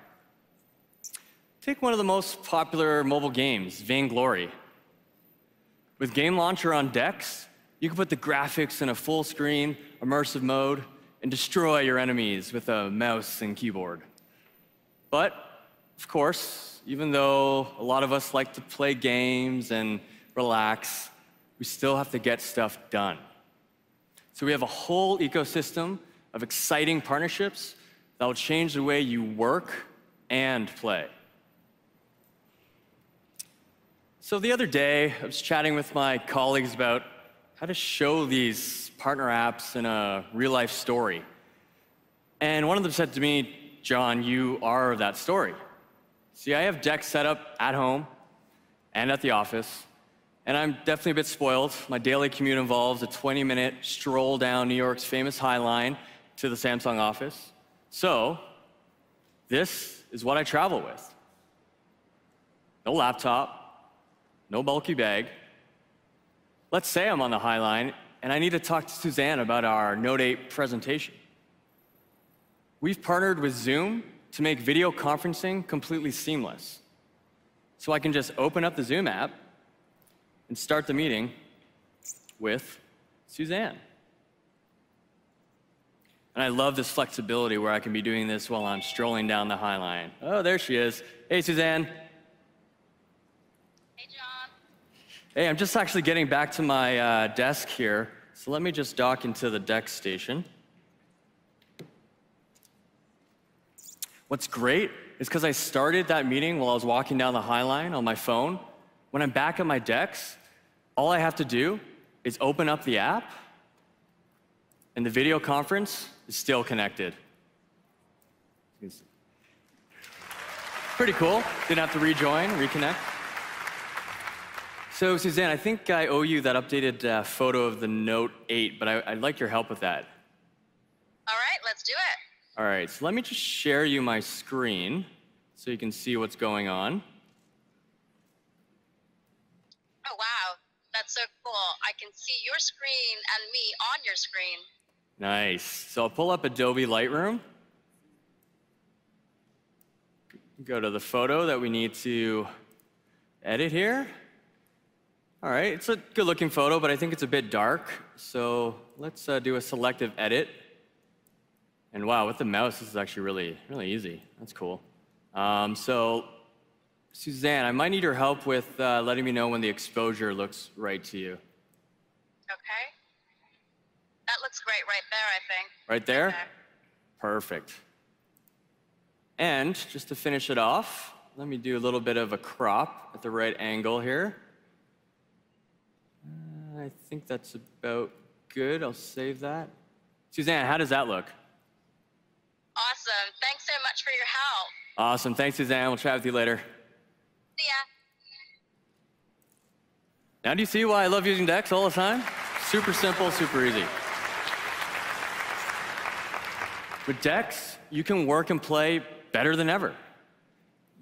Take one of the most popular mobile games, Vainglory. With Game Launcher on DeX, you can put the graphics in a full screen, immersive mode, and destroy your enemies with a mouse and keyboard. But, of course, even though a lot of us like to play games and relax, we still have to get stuff done. So we have a whole ecosystem of exciting partnerships that will change the way you work and play. So the other day, I was chatting with my colleagues about how to show these partner apps in a real-life story. And one of them said to me, "John, you are that story." See, I have DeX set up at home and at the office, and I'm definitely a bit spoiled. My daily commute involves a 20-minute stroll down New York's famous High Line to the Samsung office. So this is what I travel with. No laptop, no bulky bag. Let's say I'm on the High Line and I need to talk to Suzanne about our Note 8 presentation. We've partnered with Zoom to make video conferencing completely seamless. So I can just open up the Zoom app and start the meeting with Suzanne. And I love this flexibility where I can be doing this while I'm strolling down the High Line. Oh, there she is. Hey, Suzanne. Hey, John. Hey, I'm just actually getting back to my desk here. So let me just dock into the DeX station. What's great is because I started that meeting while I was walking down the High Line on my phone. When I'm back at my DeX, all I have to do is open up the app, and the video conference is still connected. Pretty cool. Didn't have to rejoin, reconnect. So, Suzanne, I think I owe you that updated photo of the Note 8, but I'd like your help with that. All right, let's do it. All right, so let me just share you my screen so you can see what's going on. Oh, wow. That's so cool. I can see your screen and me on your screen. Nice. So I'll pull up Adobe Lightroom. Go to the photo that we need to edit here. All right, it's a good looking photo, but I think it's a bit dark. So let's do a selective edit. And wow, with the mouse, this is actually really easy. That's cool. So Suzanne, I might need your help with letting me know when the exposure looks right to you. Okay. That looks great right there, I think. Right there? Okay. Perfect. And just to finish it off, let me do a little bit of a crop at the right angle here. I think that's about good. I'll save that. Suzanne, how does that look? Awesome. Thanks so much for your help. Awesome. Thanks, Suzanne. We'll chat with you later. See ya. Now do you see why I love using DeX all the time? Super simple, super easy. With DeX, you can work and play better than ever.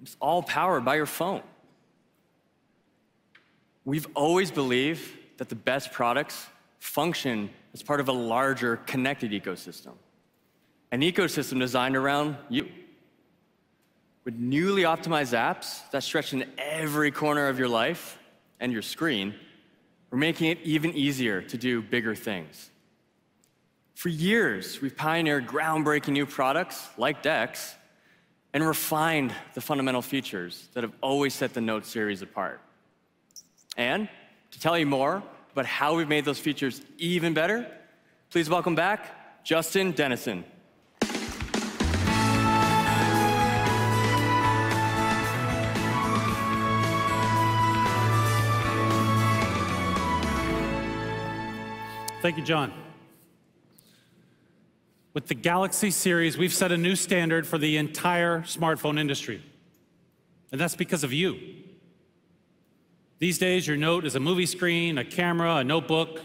It's all powered by your phone. We've always believed that the best products function as part of a larger connected ecosystem. An ecosystem designed around you. With newly optimized apps that stretch in every corner of your life and your screen, we're making it even easier to do bigger things. For years, we've pioneered groundbreaking new products like DeX and refined the fundamental features that have always set the Note series apart. And to tell you more about how we've made those features even better, please welcome back Justin Dennison. Thank you, John. With the Galaxy series, we've set a new standard for the entire smartphone industry. And that's because of you. These days, your Note is a movie screen, a camera, a notebook,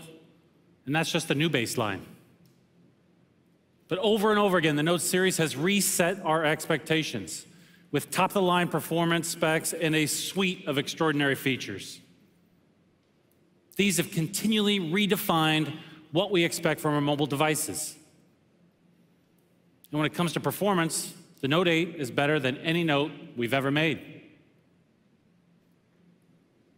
and that's just the new baseline. But over and over again, the Note series has reset our expectations with top-of-the-line performance specs and a suite of extraordinary features. These have continually redefined what we expect from our mobile devices. And when it comes to performance, the Note 8 is better than any Note we've ever made.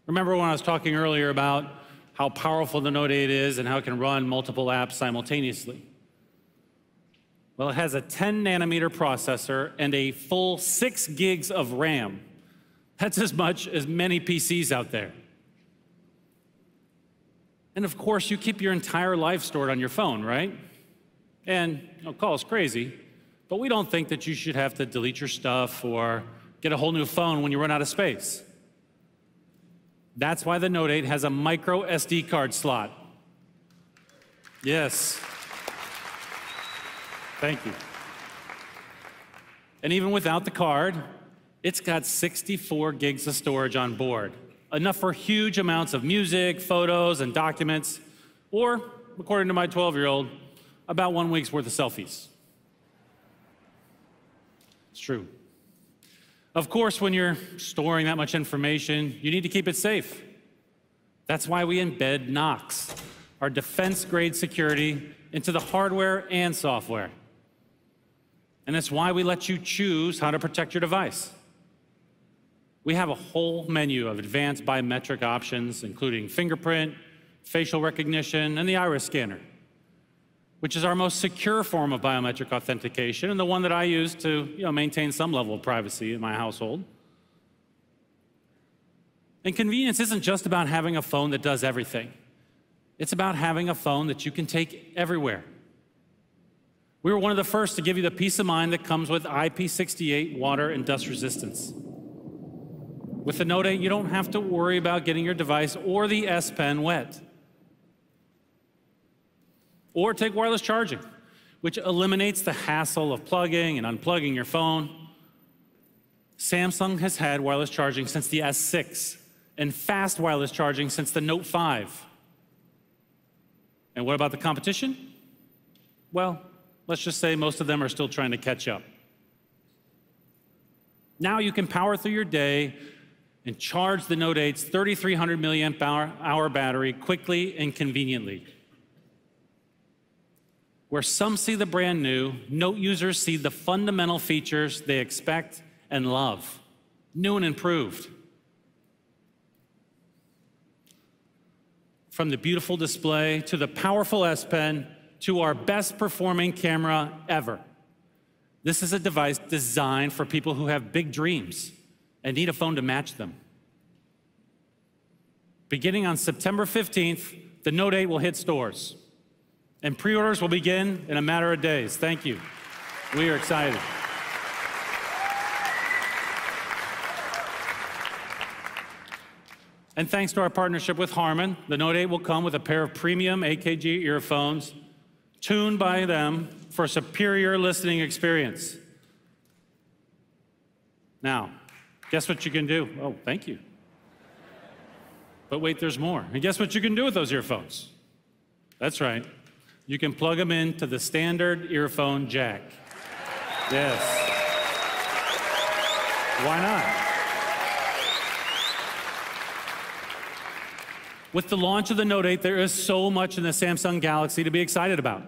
Remember when I was talking earlier about how powerful the Note 8 is and how it can run multiple apps simultaneously? Well, it has a 10-nanometer processor and a full 6 gigs of RAM. That's as much as many PCs out there. And of course, you keep your entire life stored on your phone, right? And call us crazy, but we don't think that you should have to delete your stuff or get a whole new phone when you run out of space. That's why the Note 8 has a micro SD card slot. Yes. Thank you. And even without the card, it's got 64 gigs of storage on board, enough for huge amounts of music, photos, and documents, or, according to my 12-year-old, about 1 week's worth of selfies. It's true. Of course, when you're storing that much information, you need to keep it safe. That's why we embed Knox, our defense-grade security, into the hardware and software. And that's why we let you choose how to protect your device. We have a whole menu of advanced biometric options, including fingerprint, facial recognition, and the iris scanner, which is our most secure form of biometric authentication and the one that I use to maintain some level of privacy in my household. And convenience isn't just about having a phone that does everything. It's about having a phone that you can take everywhere. We were one of the first to give you the peace of mind that comes with IP68 water and dust resistance. With the Note 8, you don't have to worry about getting your device or the S Pen wet. Or take wireless charging, which eliminates the hassle of plugging and unplugging your phone. Samsung has had wireless charging since the S6 and fast wireless charging since the Note 5. And what about the competition? Well, let's just say most of them are still trying to catch up. Now you can power through your day and charge the Note 8's 3,300 milliamp hour battery quickly and conveniently. Where some see the brand new, Note users see the fundamental features they expect and love, new and improved. From the beautiful display to the powerful S Pen to our best performing camera ever. This is a device designed for people who have big dreams and need a phone to match them. Beginning on September 15th, the Note 8 will hit stores, and pre-orders will begin in a matter of days. Thank you. We are excited. And thanks to our partnership with Harman, the Note 8 will come with a pair of premium AKG earphones tuned by them for a superior listening experience. Now, guess what you can do? Oh, thank you. But wait, there's more. And guess what you can do with those earphones? That's right. You can plug them into the standard earphone jack. Yes. Why not? With the launch of the Note 8, there is so much in the Samsung Galaxy to be excited about.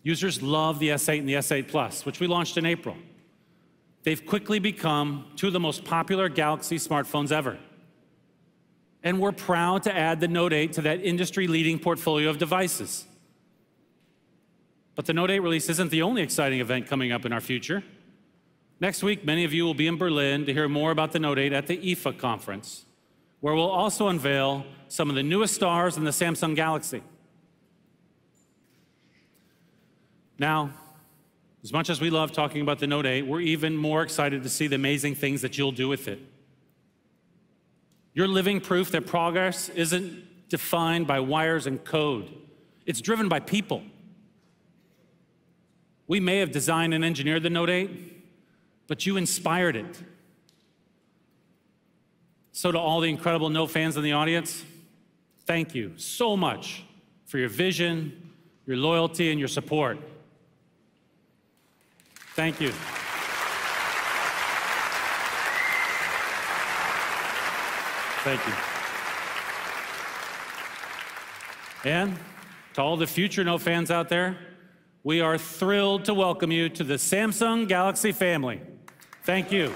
Users love the S8 and the S8 Plus, which we launched in April. They've quickly become two of the most popular Galaxy smartphones ever. And we're proud to add the Note 8 to that industry-leading portfolio of devices. But the Note 8 release isn't the only exciting event coming up in our future. Next week, many of you will be in Berlin to hear more about the Note 8 at the IFA conference, where we'll also unveil some of the newest stars in the Samsung Galaxy. Now, as much as we love talking about the Note 8, we're even more excited to see the amazing things that you'll do with it. You're living proof that progress isn't defined by wires and code. It's driven by people. We may have designed and engineered the Note 8, but you inspired it. So to all the incredible Note fans in the audience, thank you so much for your vision, your loyalty, and your support. Thank you. Thank you. And to all the future Note fans out there, we are thrilled to welcome you to the Samsung Galaxy family. Thank you.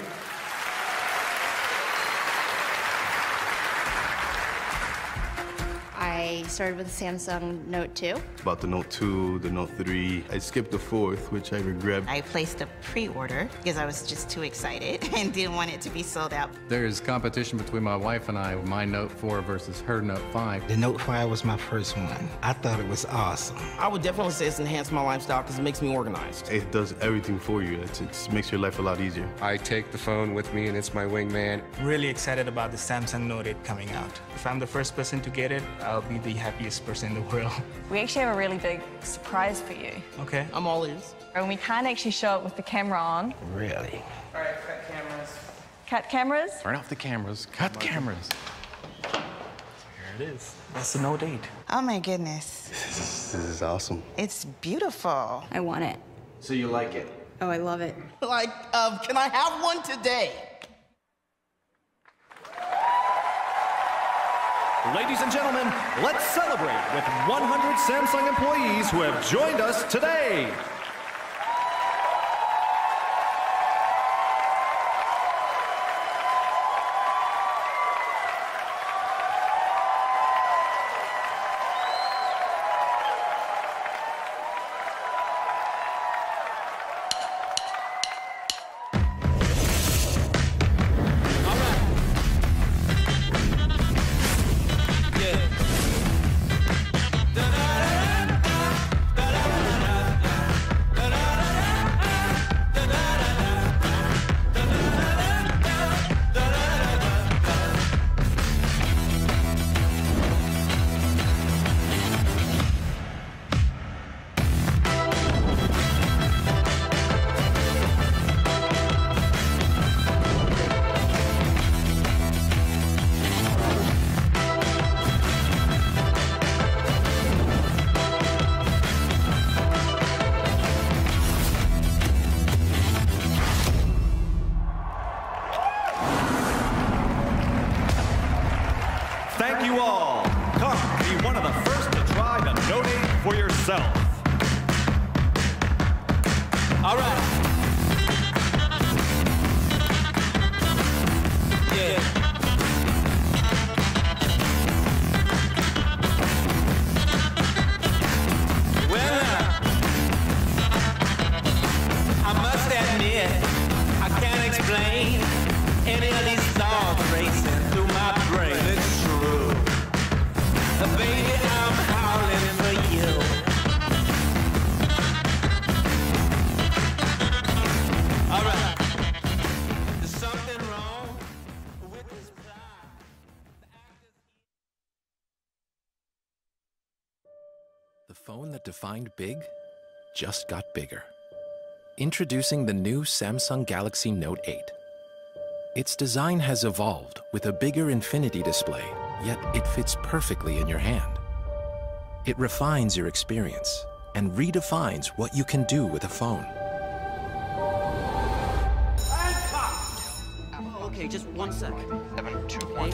I started with the Samsung Note 2. About the Note 2, the Note 3. I skipped the 4th, which I regret. I placed a pre-order because I was just too excited and didn't want it to be sold out. There's competition between my wife and I, my Note 4 versus her Note 5. The Note 5 was my first one. I thought it was awesome. I would definitely say it's enhanced my lifestyle because it makes me organized. It does everything for you. It makes your life a lot easier. I take the phone with me and it's my wingman. Really excited about the Samsung Note 8 coming out. If I'm the first person to get it, I'll be the happiest person in the world. We actually have a really big surprise for you. Okay. I'm all ears. And we can't actually show it with the camera on. Really? All right, cut cameras. Cut cameras? Turn off the cameras. Cut cameras. Here it is. That's the Note 8. Oh my goodness. This is awesome. It's beautiful. I want it. So you like it? Oh, I love it. Like, can I have one today? Ladies and gentlemen, let's celebrate with 100 Samsung employees who have joined us today. Thank you all. Come, be one of the first to try the Note 8 for yourself. All right. Yeah. The phone that defined big just got bigger. Introducing the new Samsung Galaxy Note 8. Its design has evolved with a bigger infinity display, yet it fits perfectly in your hand. It refines your experience and redefines what you can do with a phone. Okay, just 1 sec.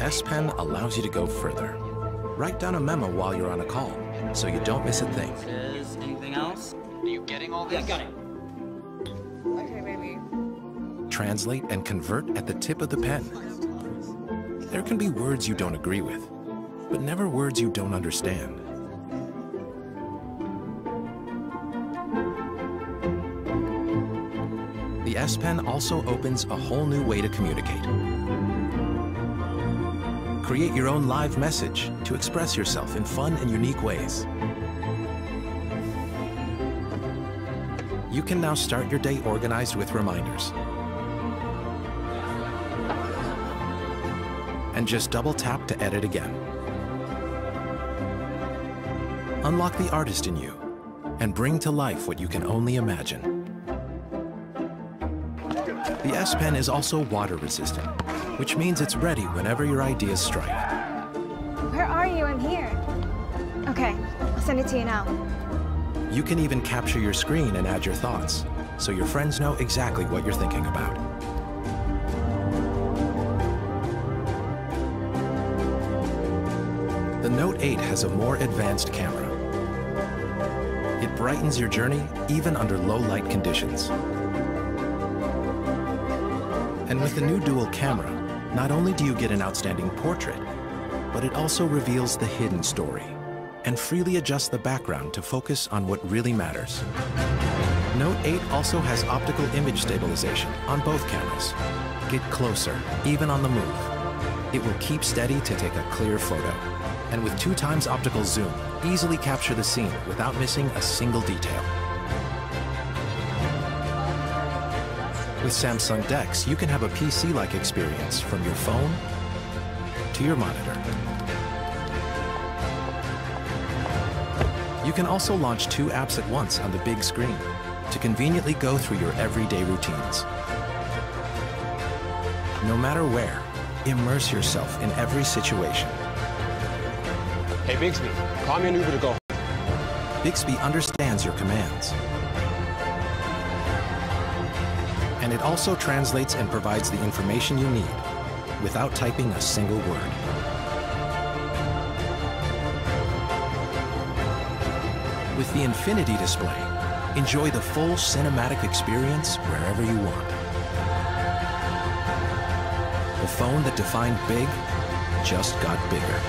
S Pen allows you to go further. Write down a memo while you're on a call, so you don't miss a thing. Is anything else? Are you getting all this? Yeah, got it. Okay, baby. Translate and convert at the tip of the pen. There can be words you don't agree with, but never words you don't understand. The S Pen also opens a whole new way to communicate. Create your own live message to express yourself in fun and unique ways. You can now start your day organized with reminders. And just double tap to edit again. Unlock the artist in you and bring to life what you can only imagine. The S Pen is also water resistant, which means it's ready whenever your ideas strike. Where are you? I'm here. Okay, I'll send it to you now. You can even capture your screen and add your thoughts, so your friends know exactly what you're thinking about. The Note 8 has a more advanced camera. It brightens your journey even under low light conditions. And with the new dual camera, not only do you get an outstanding portrait, but it also reveals the hidden story and freely adjusts the background to focus on what really matters. Note 8 also has optical image stabilization on both cameras. Get closer, even on the move. It will keep steady to take a clear photo. And with 2x optical zoom, easily capture the scene without missing a single detail. With Samsung DeX, you can have a PC-like experience from your phone to your monitor. You can also launch 2 apps at once on the big screen to conveniently go through your everyday routines. No matter where, immerse yourself in every situation. Hey, Bixby, call me an Uber to go. Bixby understands your commands. And it also translates and provides the information you need without typing a single word. With the Infinity display, enjoy the full cinematic experience wherever you want. The phone that defined big just got bigger.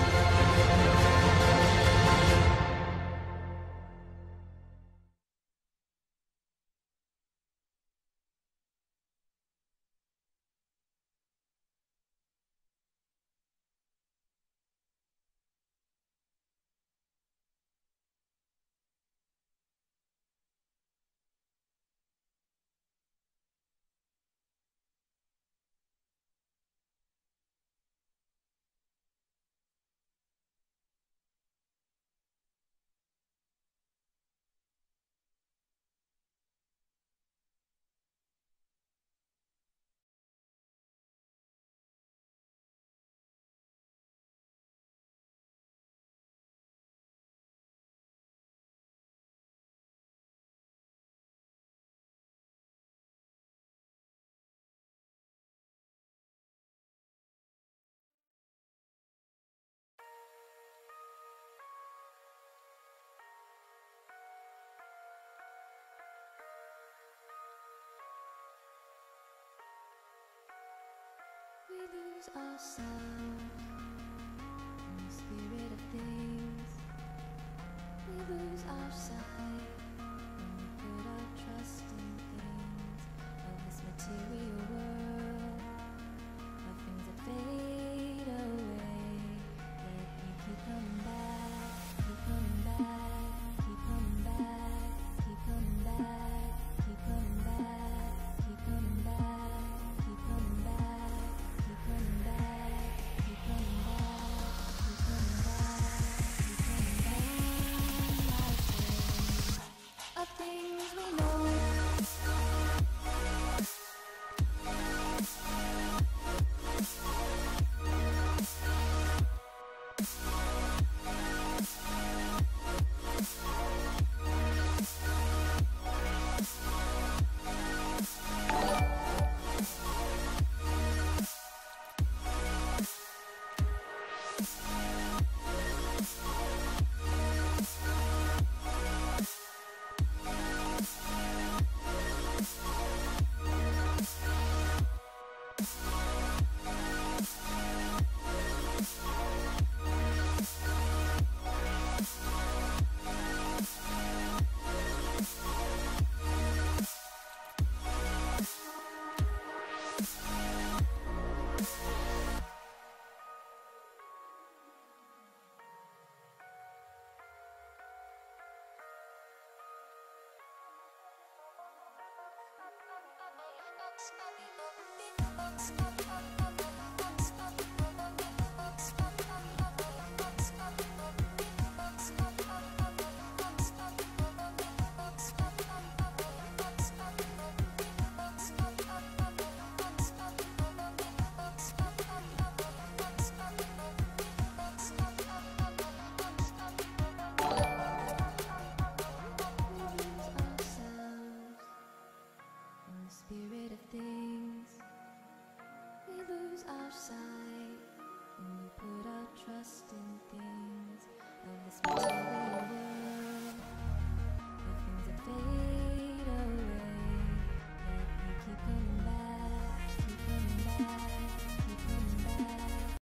We lose ourselves in the spirit of things. We lose our sight when we put our trust in things of this material world, of things that fade away. Yet you keep coming back, keep coming back, keep coming back, keep coming back, keep coming back, keep coming back, keep coming back. Keep coming back, keep coming back, keep coming back. ask you